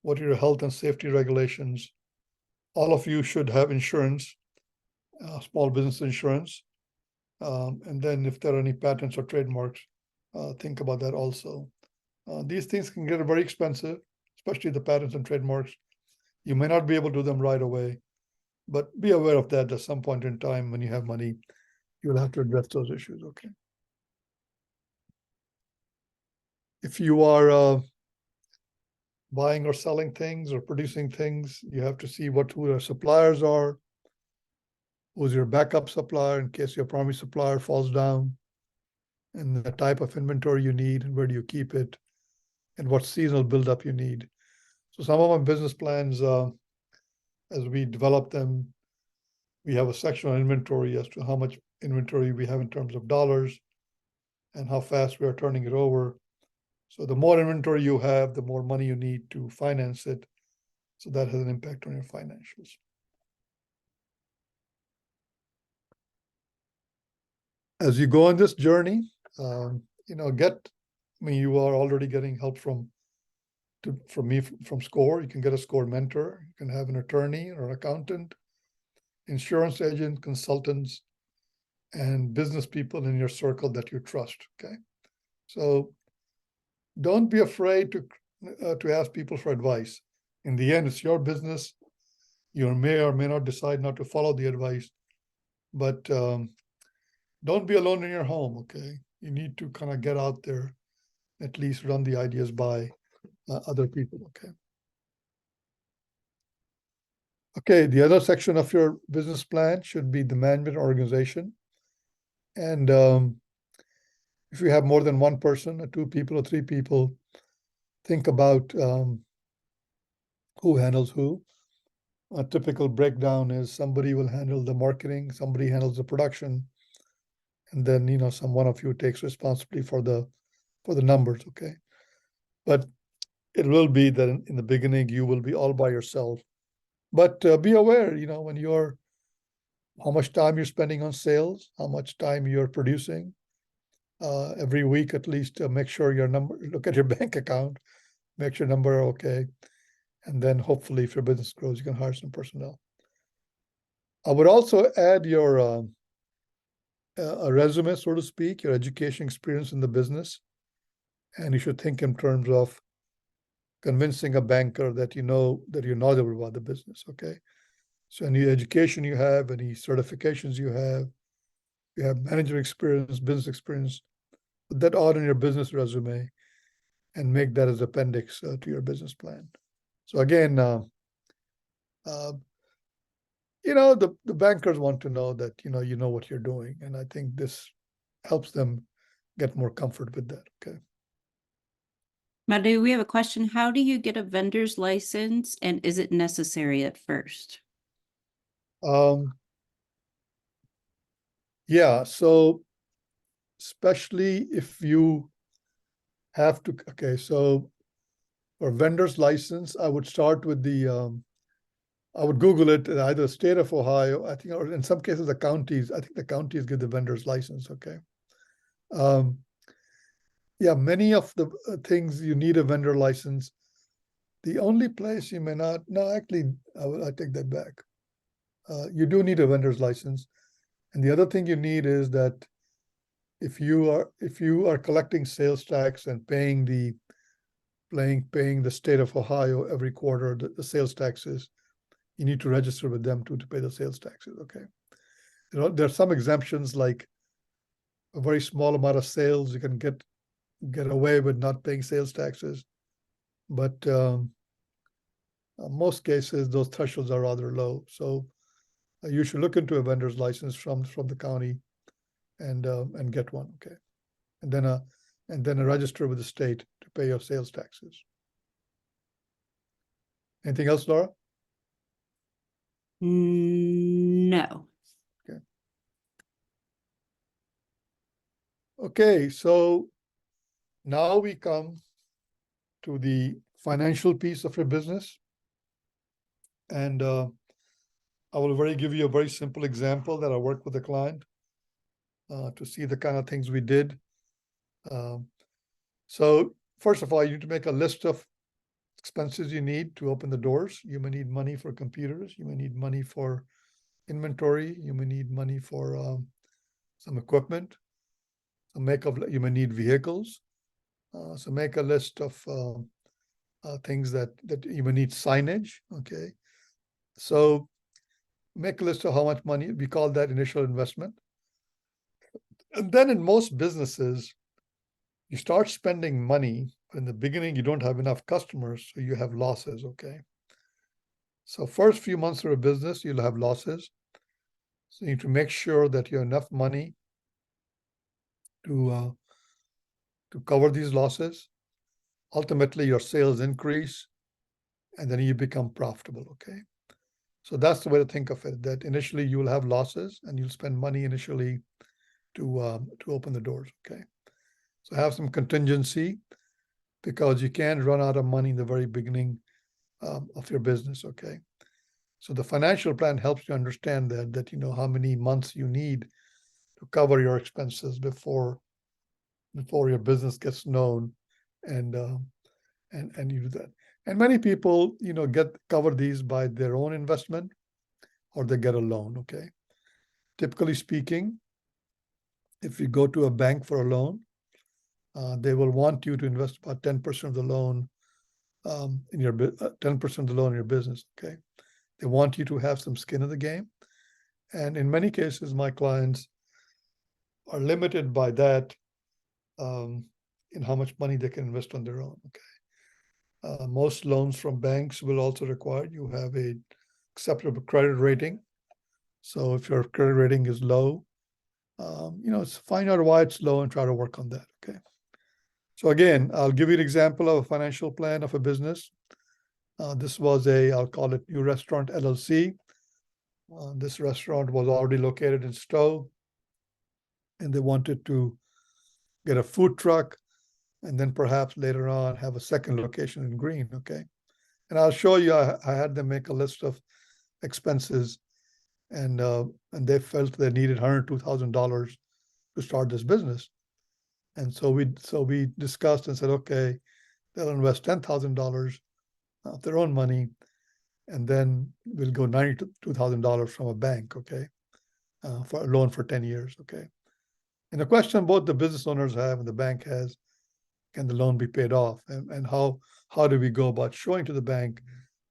What are your health and safety regulations? All of you should have insurance, small business insurance. And then if there are any patents or trademarks, think about that also. These things can get very expensive, especially the patents and trademarks. You may not be able to do them right away, but be aware of that at some point in time when you have money, you'll have to address those issues, okay? If you are buying or selling things or producing things, you have to see who your suppliers are, who's your backup supplier in case your primary supplier falls down, and the type of inventory you need, and where do you keep it, and what seasonal buildup you need. So some of my business plans, as we develop them, we have a section on inventory as to how much inventory we have in terms of dollars and how fast we are turning it over. So the more inventory you have, the more money you need to finance it. So that has an impact on your financials. As you go on this journey, you are already getting help from me from SCORE. You can get a SCORE mentor. You can have an attorney or an accountant, insurance agent, consultants, and business people in your circle that you trust, okay? So don't be afraid to ask people for advice. In the end, it's your business. You may or may not decide not to follow the advice, but don't be alone in your home, okay? You need to kind of get out there, at least run the ideas by other people, okay? Okay, the other section of your business plan should be the management organization. And if you have more than one person, or two people, or three people, think about who handles who. A typical breakdown is somebody will handle the marketing, somebody handles the production, and then one of you takes responsibility for the numbers, okay? But it will be that in the beginning you will be all by yourself. But be aware, how much time you're spending on sales, how much time you're producing. Every week at least, make sure look at your bank account, make sure number are okay. And then hopefully if your business grows, you can hire some personnel. I would also add your a resume, so to speak, your education experience in the business. And you should think in terms of convincing a banker that you're knowledgeable about the business, okay? So any education you have, any certifications you have manager experience, business experience, put that all in your business resume and make that as appendix to your business plan. So again, the bankers want to know that you know what you're doing, and I think this helps them get more comfort with that, okay? Madhu, we have a question. How do you get a vendor's license, and is it necessary at first? Yeah, so especially if you have to, okay, so for vendor's license, I would start with I would Google it in either the state of Ohio, I think, or in some cases the counties. I think the counties give the vendor's license, okay? Yeah, many of the things you need a vendor license. The only place you may not, no, actually, I take that back. You do need a vendor's license. And the other thing you need is that if you are collecting sales tax and paying the state of Ohio every quarter, the sales taxes, you need to register with them to pay the sales taxes, okay? There are some exemptions, like a very small amount of sales, you can get away with not paying sales taxes. But most cases, those thresholds are rather low. So you should look into a vendor's license from the county and get one, okay? And then a register with the state to pay your sales taxes. Anything else, Laura? No. Okay, so now we come to the financial piece of your business. And I will give you a very simple example that I worked with a client to see the kind of things we did. So first of all, you need to make a list of expenses you need to open the doors. You may need money for computers. You may need money for inventory. You may need money for some equipment. You may need vehicles. So make a list of things that you may need signage, okay? So make a list of how much money, we call that initial investment. And then in most businesses, you start spending money. In the beginning, you don't have enough customers, so you have losses, okay? So first few months of a business, you'll have losses. So you need to make sure that you have enough money to cover these losses. Ultimately, your sales increase, and then you become profitable, okay? So that's the way to think of it, that initially you will have losses and you'll spend money initially to open the doors, okay? So have some contingency, because you can't run out of money in the very beginning of your business, okay? So the financial plan helps you understand that you know how many months you need to cover your expenses before your business gets known, and you do that. And many people, you know, cover these by their own investment, or they get a loan, okay? Typically speaking, if you go to a bank for a loan, they will want you to invest about 10% of the loan in your 10% of the loan in your business, okay? They want you to have some skin in the game. And in many cases, my clients are limited by that in how much money they can invest on their own, okay? Most loans from banks will also require you have a acceptable credit rating. So if your credit rating is low, you know, find out why it's low and try to work on that, okay? So again, I'll give you an example of a financial plan of a business. This was I'll call it New Restaurant LLC. This restaurant was already located in Stowe, and they wanted to get a food truck and then perhaps later on have a second location in Green, okay? And I'll show you, I had them make a list of expenses, and they felt they needed $102,000 to start this business. And so we discussed and said, okay, they'll invest $10,000 of their own money, and then we'll go $92,000 from a bank, okay, for a loan for 10 years, okay? And the question both the business owners have and the bank has, can the loan be paid off? And how do we go about showing to the bank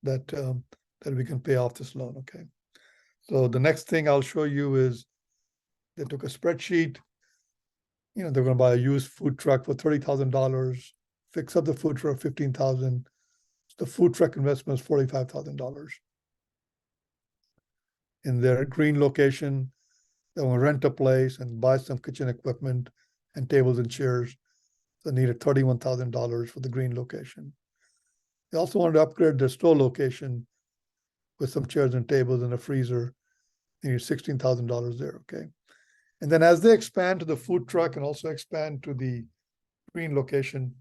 that that we can pay off this loan, okay? So the next thing I'll show you is they took a spreadsheet. You know, they're going to buy a used food truck for $30,000, fix up the food truck for $15,000. The food truck investment is $45,000. In their Green location, they want to rent a place and buy some kitchen equipment and tables and chairs. They needed $31,000 for the Green location. They also wanted to upgrade their Stowe location with some chairs and tables and a freezer. They needed $16,000 there, okay? And then as they expand to the food truck and also expand to the Green location,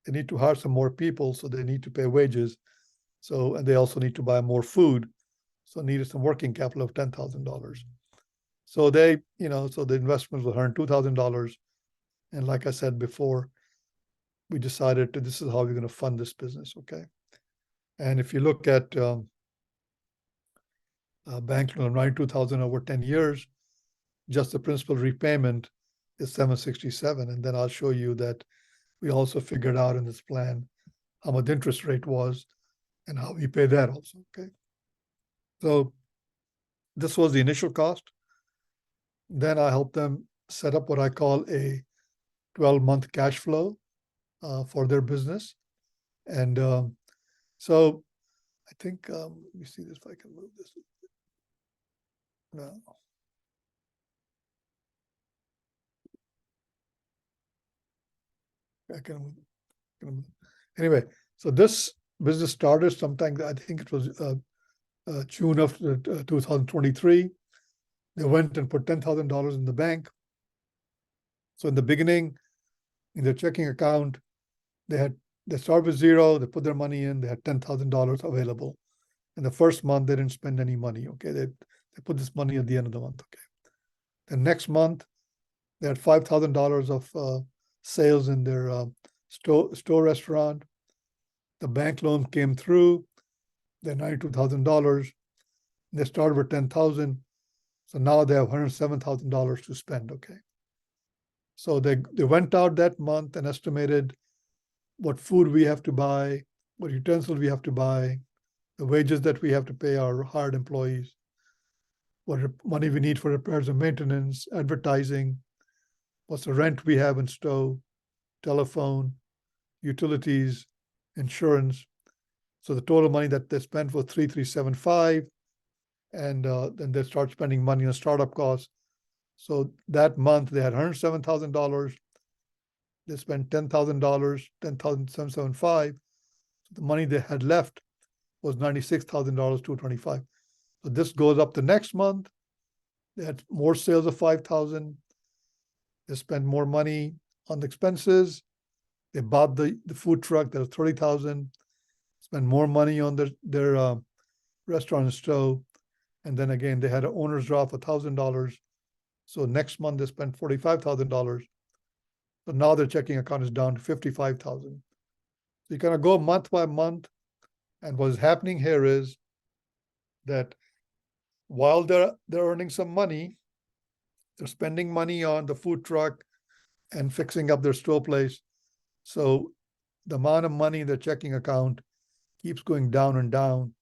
they need to hire some more people, so they need to pay wages. So, and they also need to buy more food. So needed some working capital of $10,000. So they, you know, so the investment was $102,000. And like I said before, we decided this is how we're going to fund this business, okay? And if you look at bank loan, $92,000 over 10 years, just the principal repayment is $767. And then I'll show you that we also figured out in this plan how much the interest rate was and how we pay that also, okay? So this was the initial cost. Then I helped them set up what I call a 12-month cash flow for their business. And so I think, let me see this, if I can move this. No. I can move. Anyway, so this business started sometime, I think it was June of 2023. They went and put $10,000 in the bank. So in the beginning, in their checking account, they started with zero, they put their money in, they had $10,000 available. In the first month, they didn't spend any money, okay? They put this money at the end of the month, okay? The next month, they had $5,000 of sales in their store restaurant. The bank loan came through, they're $92,000. They started with $10,000. So now they have $107,000 to spend, okay? So they went out that month and estimated what food we have to buy, what utensils we have to buy, the wages that we have to pay our hired employees, what money we need for repairs and maintenance, advertising, what's the rent we have in Stowe, telephone, utilities, insurance. So the total money that they spent was $3,375, and then they start spending money on startup costs. So that month they had $107,000. They spent $10,000, $10,775. The money they had left was $96,225. So this goes up the next month. They had more sales of $5,000. They spent more money on the expenses. They bought the food truck that was $30,000. Spent more money on their restaurant and stove. And then again, they had an owner's draw of $1,000. So next month they spent $45,000. So now their checking account is down to $55,000. So you kind of go month by month. And what's happening here is that while they're earning some money, they're spending money on the food truck and fixing up their store place. So the amount of money in their checking account keeps going down and down.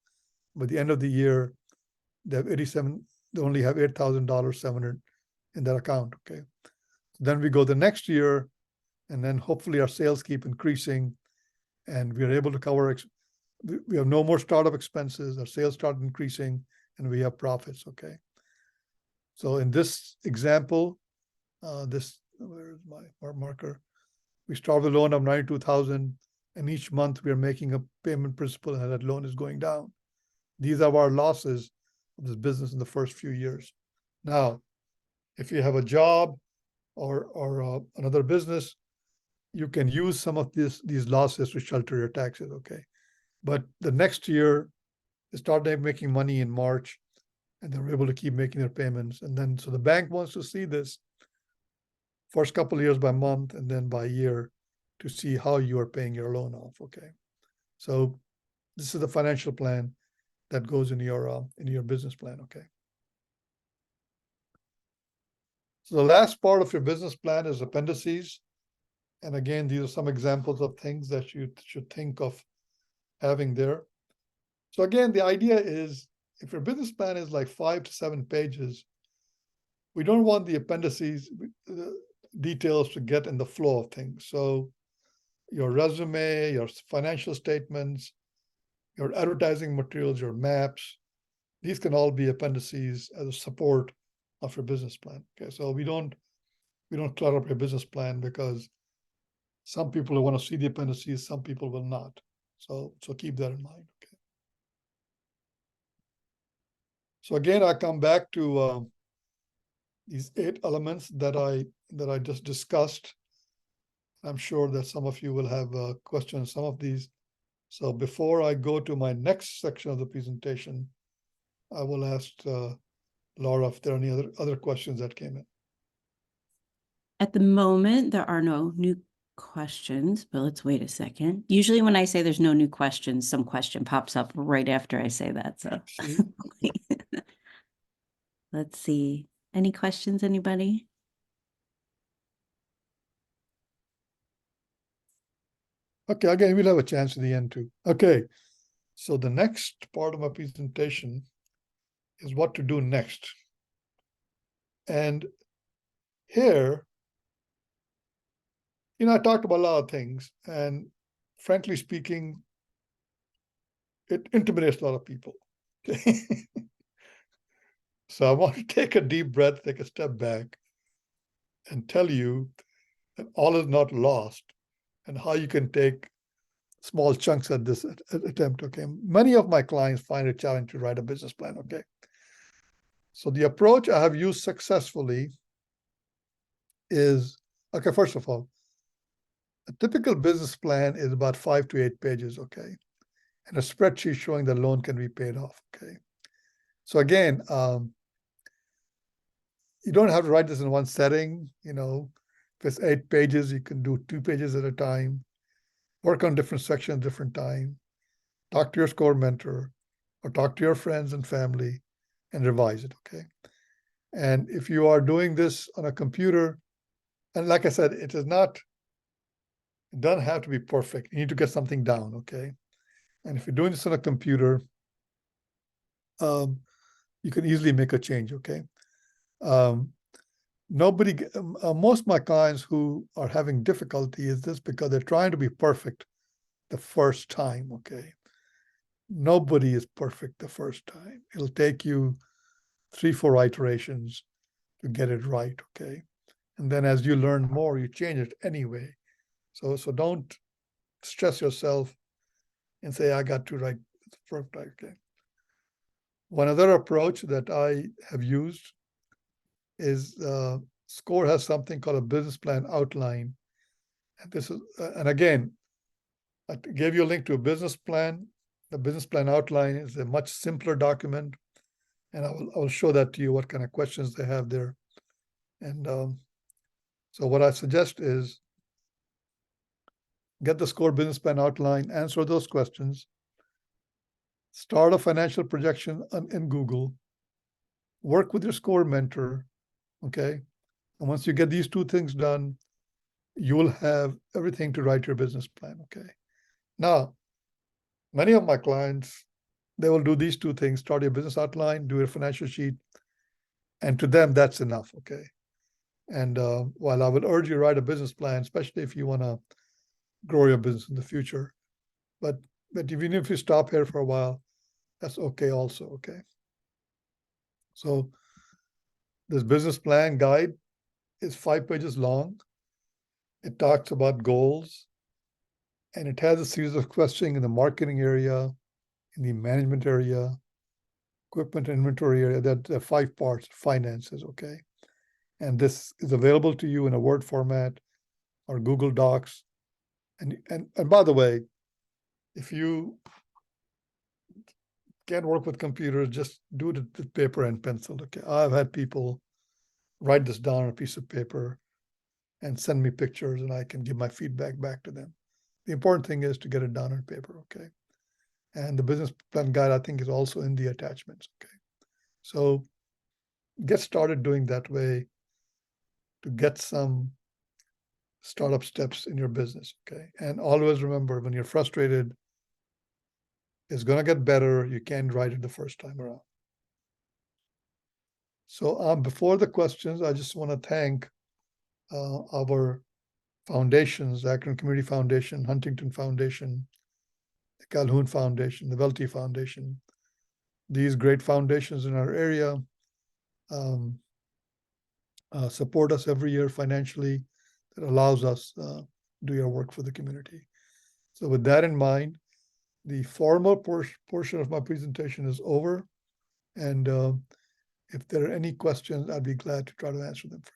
By the end of the year, they only have $8,700 in their account, okay? Then we go the next year, and then hopefully our sales keep increasing, and we are able to cover, we have no more startup expenses, our sales start increasing, and we have profits, okay? So in this example, where is my marker? We start with a loan of $92,000, and each month we are making a payment principal, and that loan is going down. These are our losses of this business in the first few years. Now, if you have a job or another business, you can use some of these losses to shelter your taxes, okay? But the next year, they start making money in March, and they're able to keep making their payments. And then, so the bank wants to see this first couple of years by month, and then by year, to see how you are paying your loan off, okay? So this is the financial plan that goes in your business plan, okay? So the last part of your business plan is appendices. And again, these are some examples of things that you should think of having there. So again, the idea is, if your business plan is like 5 to 7 pages, we don't want the appendices details to get in the flow of things. So your resume, your financial statements, your advertising materials, your maps, these can all be appendices as a support of your business plan. Okay, so we don't clutter up your business plan, because some people will want to see the appendices, some people will not. So keep that in mind. Okay. So again, I come back to these 8 elements that I just discussed. I'm sure that some of you will have questions on some of these. So before I go to my next section of the presentation, I will ask Laura if there are any other questions that came in. At the moment, there are no new questions, but let's wait a second. Usually when I say there's no new questions, some question pops up right after I say that, so. See? Let's see. Any questions, anybody? Okay, again, we'll have a chance at the end too. Okay, so the next part of my presentation is what to do next. And here, I talked about a lot of things, and frankly speaking, it intimidates a lot of people. Okay. So I want to take a deep breath, take a step back, and tell you that all is not lost and how you can take small chunks at this attempt. Okay. Many of my clients find it challenging to write a business plan. Okay. So the approach I have used successfully is, okay, first of all, a typical business plan is about 5 to 8 pages. Okay. And a spreadsheet showing the loan can be paid off. Okay. So again, you don't have to write this in one setting. If it's 8 pages, you can do 2 pages at a time, work on different sections at different time, talk to your SCORE mentor, or talk to your friends and family and revise it, okay? And if you are doing this on a computer, and like I said, it doesn't have to be perfect. You need to get something down, okay? And if you're doing this on a computer, you can easily make a change, okay? Most of my clients who are having difficulty is this because they're trying to be perfect the first time, okay? Nobody is perfect the first time. It'll take you 3, 4 iterations to get it right, okay? And then as you learn more, you change it anyway. So don't stress yourself and say, I got to write the perfect, okay? One other approach that I have used is SCORE has something called a business plan outline. And again, I gave you a link to a business plan. The business plan outline is a much simpler document, and I will show that to you, what kind of questions they have there. And so what I suggest is get the SCORE business plan outline, answer those questions, start a financial projection in Google, work with your SCORE mentor, okay? And once you get these 2 things done, you will have everything to write your business plan, okay? Now, many of my clients, they will do these 2 things, start your business outline, do your financial sheet, and to them, that's enough, okay? And while I would urge you to write a business plan, especially if you want to grow your business in the future, but even if you stop here for a while, that's okay also, okay? So this business plan guide is 5 pages long. It talks about goals, and it has a series of questions in the marketing area, in the management area, equipment and inventory area. That there are 5 parts, finances, okay? And this is available to you in a Word format or Google Docs. And by the way, if you can't work with computers, just do it with paper and pencil, okay? I've had people write this down on a piece of paper and send me pictures, and I can give my feedback back to them. The important thing is to get it down on paper, okay? And the business plan guide, I think, is also in the attachments, okay? So get started doing that way to get some startup steps in your business, okay? And always remember, when you're frustrated, it's going to get better. You can't write it the first time around. So before the questions, I just want to thank our foundations, the Akron Community Foundation, Huntington Foundation, the Calhoun Foundation, the Welty Foundation. These great foundations in our area support us every year financially. That allows us to do your work for the community. So with that in mind, the formal portion of my presentation is over. And if there are any questions, I'd be glad to try to answer them for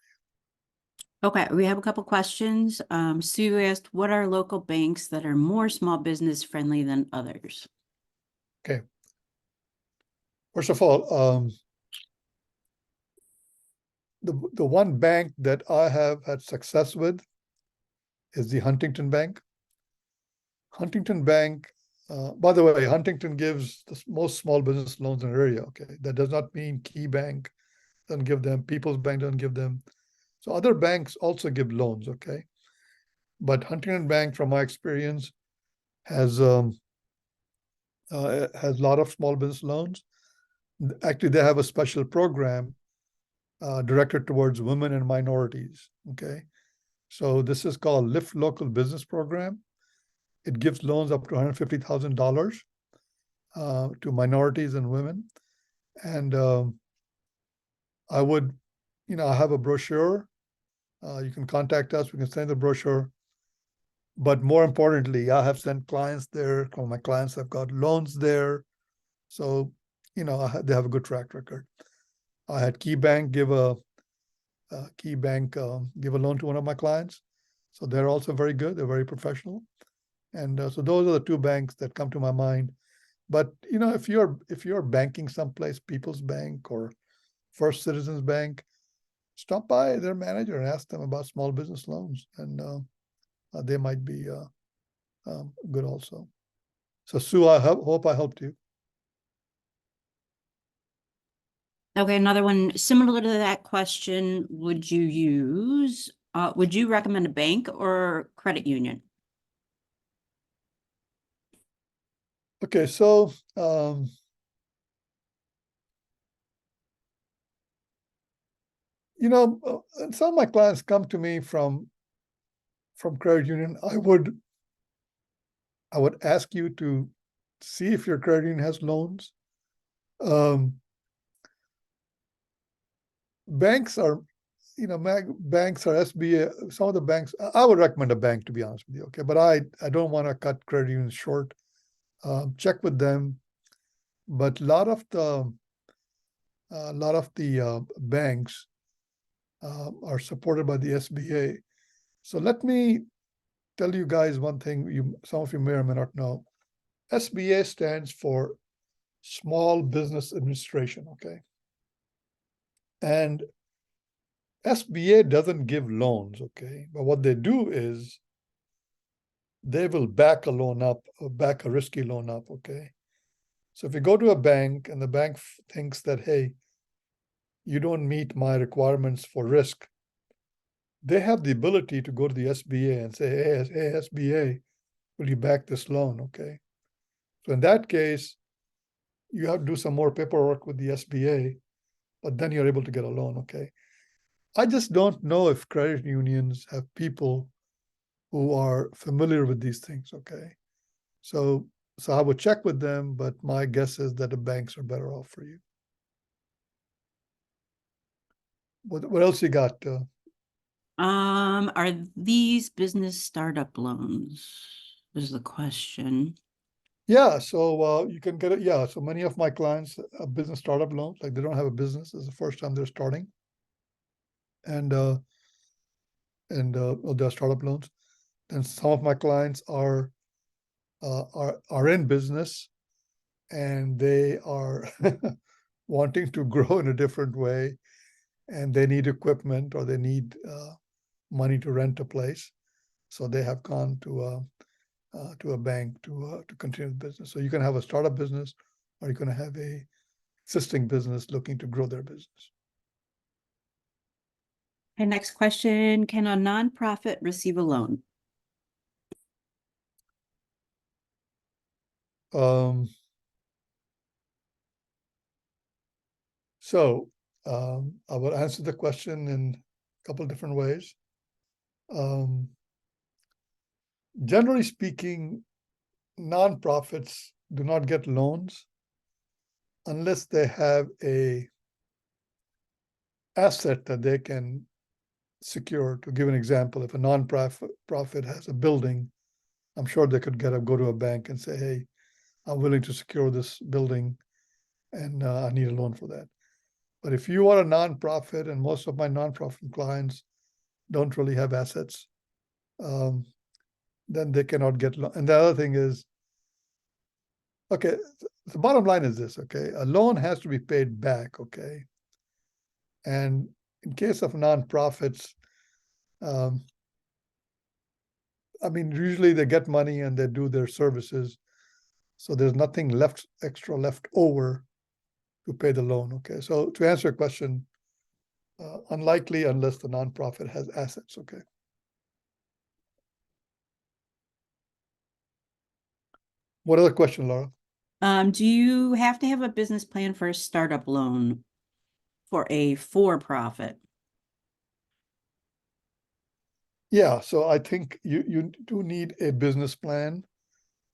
you. Okay, we have a couple questions. Sue asked, what are local banks that are more small business friendly than others? Okay. First of all, the one bank that I have had success with is the Huntington Bank. Huntington Bank, by the way, Huntington gives the most small business loans in the area, okay? That does not mean Key Bank doesn't give them, People's Bank doesn't give them. So other banks also give loans, okay? But Huntington Bank, from my experience, has a lot of small business loans. Actually, they have a special program directed towards women and minorities, okay? So this is called Lift Local Business Program. It gives loans up to $150,000 to minorities and women. And I would, I have a brochure. You can contact us. We can send the brochure. But more importantly, I have sent clients there. All my clients have got loans there. So, they have a good track record. I had KeyBank give a loan to one of my clients. So they're also very good. They're very professional. And so those are the two banks that come to my mind. But if you're banking someplace, People's Bank or First Citizens Bank, stop by their manager and ask them about small business loans, and they might be good also. So Sue, I hope I helped you. Okay, another one similar to that question. Would you recommend a bank or credit union? Okay, so some of my clients come to me from credit union. I would ask you to see if your credit union has loans. Banks are, banks are SBA. Some of the banks, I would recommend a bank, to be honest with you. Okay, but I don't want to cut credit unions short. Check with them. But a lot of the banks are supported by the SBA. So let me tell you guys one thing. Some of you may or may not know. SBA stands for Small Business Administration. Okay, and SBA doesn't give loans. Okay, but what they do is they will back a loan up, or back a risky loan up. Okay, so if you go to a bank and the bank thinks that, hey, you don't meet my requirements for risk, they have the ability to go to the SBA and say, hey, SBA, will you back this loan? Okay. So in that case, you have to do some more paperwork with the SBA, but then you're able to get a loan. Okay. I just don't know if credit unions have people who are familiar with these things. Okay. So I would check with them, but my guess is that the banks are better off for you. What else you got? Are these business startup loans? Is the question. Yeah, so you can get it. Yeah, so many of my clients have business startup loans, like they don't have a business. It's the first time they're starting, and they're startup loans. And some of my clients are in business, and they are wanting to grow in a different way, and they need equipment or they need money to rent a place, so they have gone to a bank to continue the business. So you can have a startup business, or you can have a existing business looking to grow their business. Okay, next question. Can a nonprofit receive a loan? So I will answer the question in a couple of different ways. Generally speaking, nonprofits do not get loans unless they have a asset that they can secure. To give an example, if a nonprofit has a building, I'm sure they could go to a bank and say, hey, I'm willing to secure this building and I need a loan for that. But if you are a nonprofit, and most of my nonprofit clients don't really have assets, then they cannot get loan. And the other thing is, okay, the bottom line is this, okay? A loan has to be paid back, okay? And in case of nonprofits, I mean, usually they get money and they do their services. So there's nothing extra left over to pay the loan, okay? So to answer your question, unlikely unless the nonprofit has assets, okay? What other question, Laura? Do you have to have a business plan for a startup loan for a for-profit? Yeah, so I think you do need a business plan.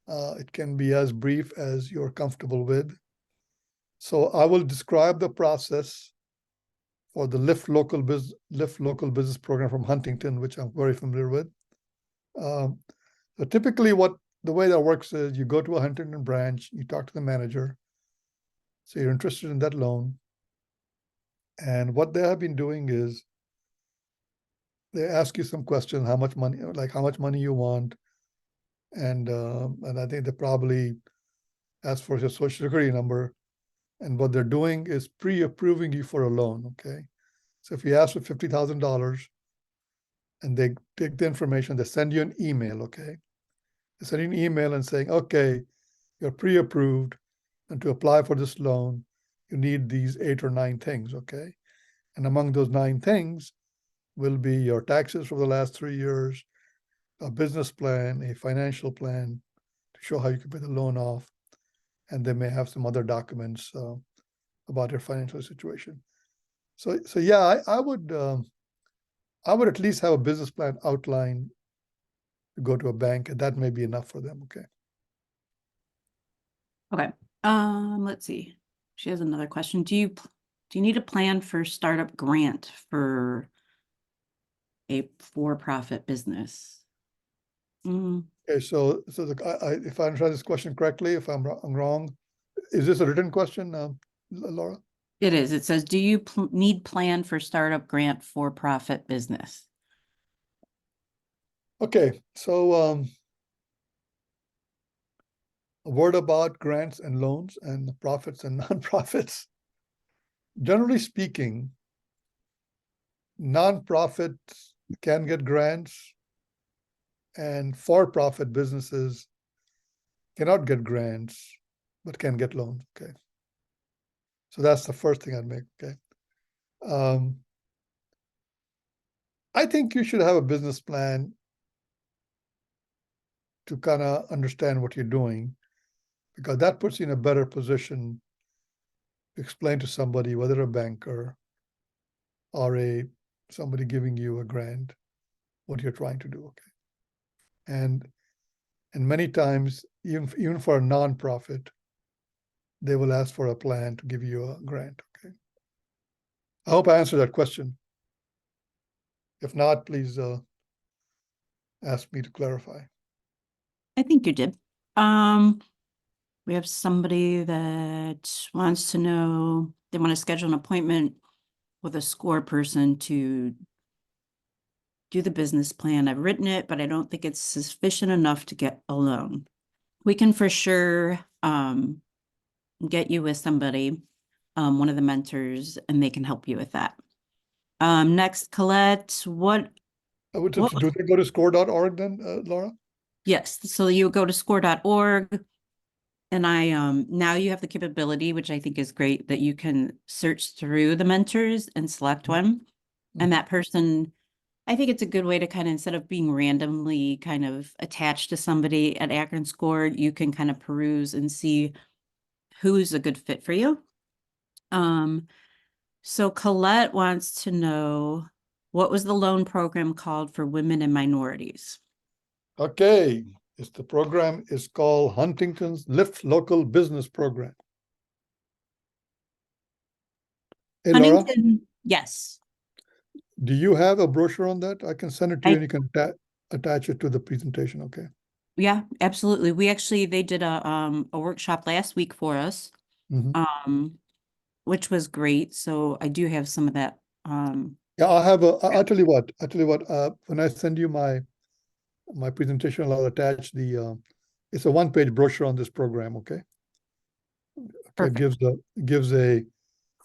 It can be as brief as you're comfortable with. So I will describe the process for the Lift Local Business Program from Huntington, which I'm very familiar with. So typically the way that works is you go to a Huntington branch, you talk to the manager. So you're interested in that loan. And what they have been doing is they ask you some questions, how much money you want. And I think they probably ask for your social security number. And what they're doing is pre-approving you for a loan, okay? So if you ask for $50,000 and they take the information, they send you an email, okay? They send you an email and saying, okay, you're pre-approved, and to apply for this loan, you need these 8 or 9 things, okay? And among those 9 things will be your taxes for the last 3 years, a business plan, a financial plan to show how you can pay the loan off, and they may have some other documents about your financial situation. So yeah, I would at least have a business plan outline to go to a bank, and that may be enough for them, okay? Okay. Let's see. She has another question. Do you need a plan for startup grant for a for-profit business? Okay, so if I understand this question correctly, if I'm wrong, is this a written question, Laura? It is. It says, do you need plan for startup grant for-profit business? Okay, so a word about grants and loans and profits and nonprofits. Generally speaking, nonprofits can get grants and for-profit businesses cannot get grants, but can get loans, okay? So that's the first thing I'd make, okay? I think you should have a business plan to kind of understand what you're doing, because that puts you in a better position to explain to somebody, whether a banker or somebody giving you a grant, what you're trying to do, okay? And many times, even for a nonprofit, they will ask for a plan to give you a grant, okay? I hope I answered that question. If not, please ask me to clarify. I think you did. We have somebody that wants to know, they want to schedule an appointment with a SCORE person to do the business plan. I've written it, but I don't think it's sufficient enough to get a loan. We can for sure get you with somebody, one of the mentors, and they can help you with that. Next, Colette, do they go to score.org then, Laura? Yes, so you go to score.org, and now you have the capability, which I think is great, that you can search through the mentors and select one. And that person, I think it's a good way to kind of, instead of being randomly kind of attached to somebody at Akron SCORE, you can kind of peruse and see who's a good fit for you. So Colette wants to know, what was the loan program called for women and minorities? Okay, the program is called Huntington's Lift Local Business Program. Hey, Laura, Huntington, yes. do you have a brochure on that? I can send it to you and you can attach it to the presentation, okay? Yeah, absolutely. They did a workshop last week for us, which was great. So I do have some of that. Yeah, I'll tell you what, when I send you my presentation, I'll attach it's a 1-page brochure on this program, okay? It gives a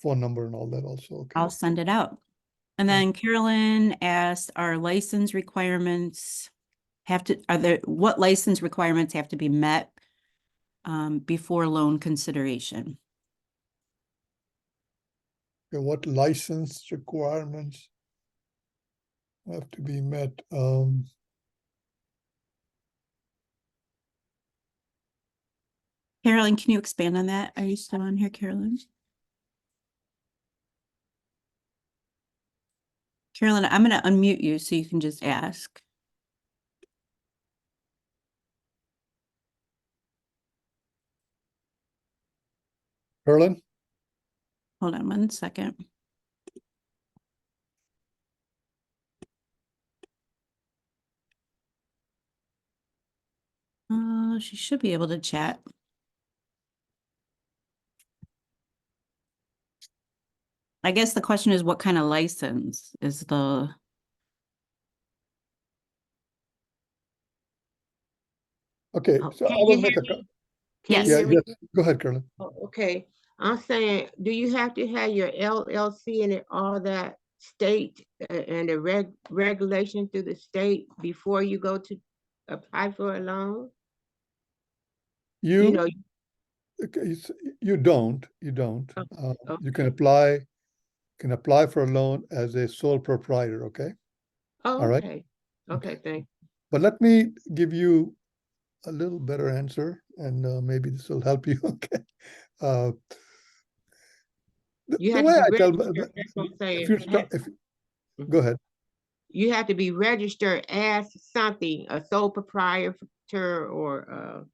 phone number and all that also, okay? I'll send it out. And then Carolyn asked, are license requirements what license requirements have to be met before loan consideration? Okay, what license requirements have to be met? Carolyn, can you expand on that? Are you still on here, Carolyn? Carolyn, I'm going to unmute you so you can just ask. Carolyn? Hold on 1 second. She should be able to chat. I guess the question is, what kind of license is the? Okay, Oh, so I Can will you make hear a, me? Yes. yeah, hear me? yes, go ahead, Carolyn. Oh, okay, I'm saying, do you have to have your LLC and all that state and the regulation through the state before you go to apply for a loan? You know, Okay, you don't. Oh, You can apply for a loan as a sole proprietor, okay? oh, all right. okay, thank But let me give you a little better answer, and maybe this will help you, okay? Uh, you. You the have way to be I tell, registered, that's what I'm if saying. you're, go ahead. You have to be registered as something, a sole proprietor, or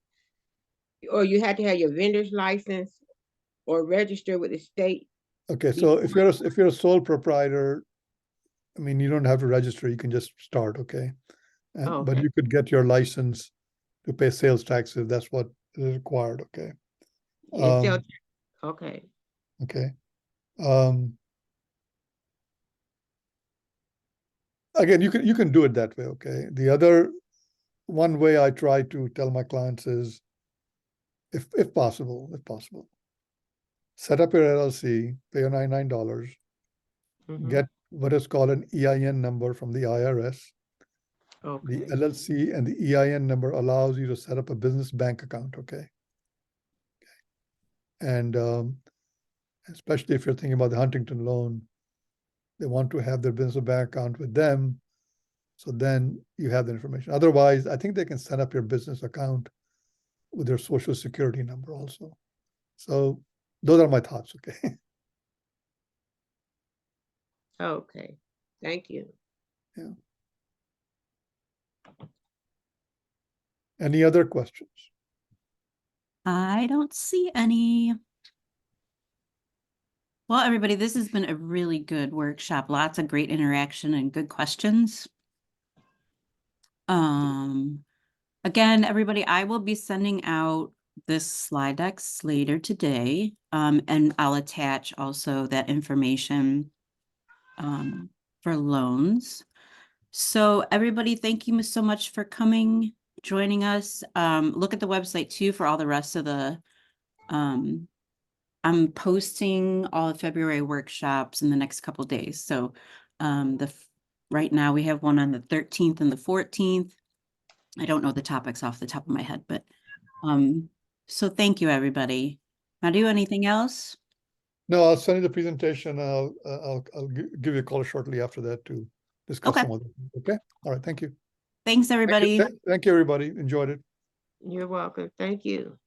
you have to have your vendor's license or register with the state. Okay, so if you're a sole proprietor, I mean, you don't have to register, you can just start, okay? But Okay. you could get your license to pay sales taxes, that's what is required, okay? And sell- okay. Okay. Again, you can do it that way, okay? The other one way I try to tell my clients is, if possible, set up your LLC, pay your $99, Mhm. get what is called an EIN number from the IRS. The Okay. LLC and the EIN number allows you to set up a business bank account, okay? And especially if you're thinking about the Huntington loan, they want to have their business bank account with them. So then you have the information. Otherwise, I think they can set up your business account with their social security number also. So those are my thoughts, okay? Okay. Thank you. Any other questions? I don't see any. Well, everybody, this has been a really good workshop. Lots of great interaction and good questions. Again, everybody, I will be sending out this slide decks later today. And I'll attach also that information for loans. So everybody, thank you so much for coming, joining us. Look at the website too for all the rest of the I'm posting all the February workshops in the next couple days. So right now we have one on the 13th and the 14th. I don't know the topics off the top of my head, but so thank you, everybody. Madhu, anything else? No, I'll send you the presentation. I'll give you a call shortly after that to discuss Okay. some other things. Okay. All right. Thank you. Thanks, everybody. Thank you, everybody. Enjoyed it. You're welcome. Thank you.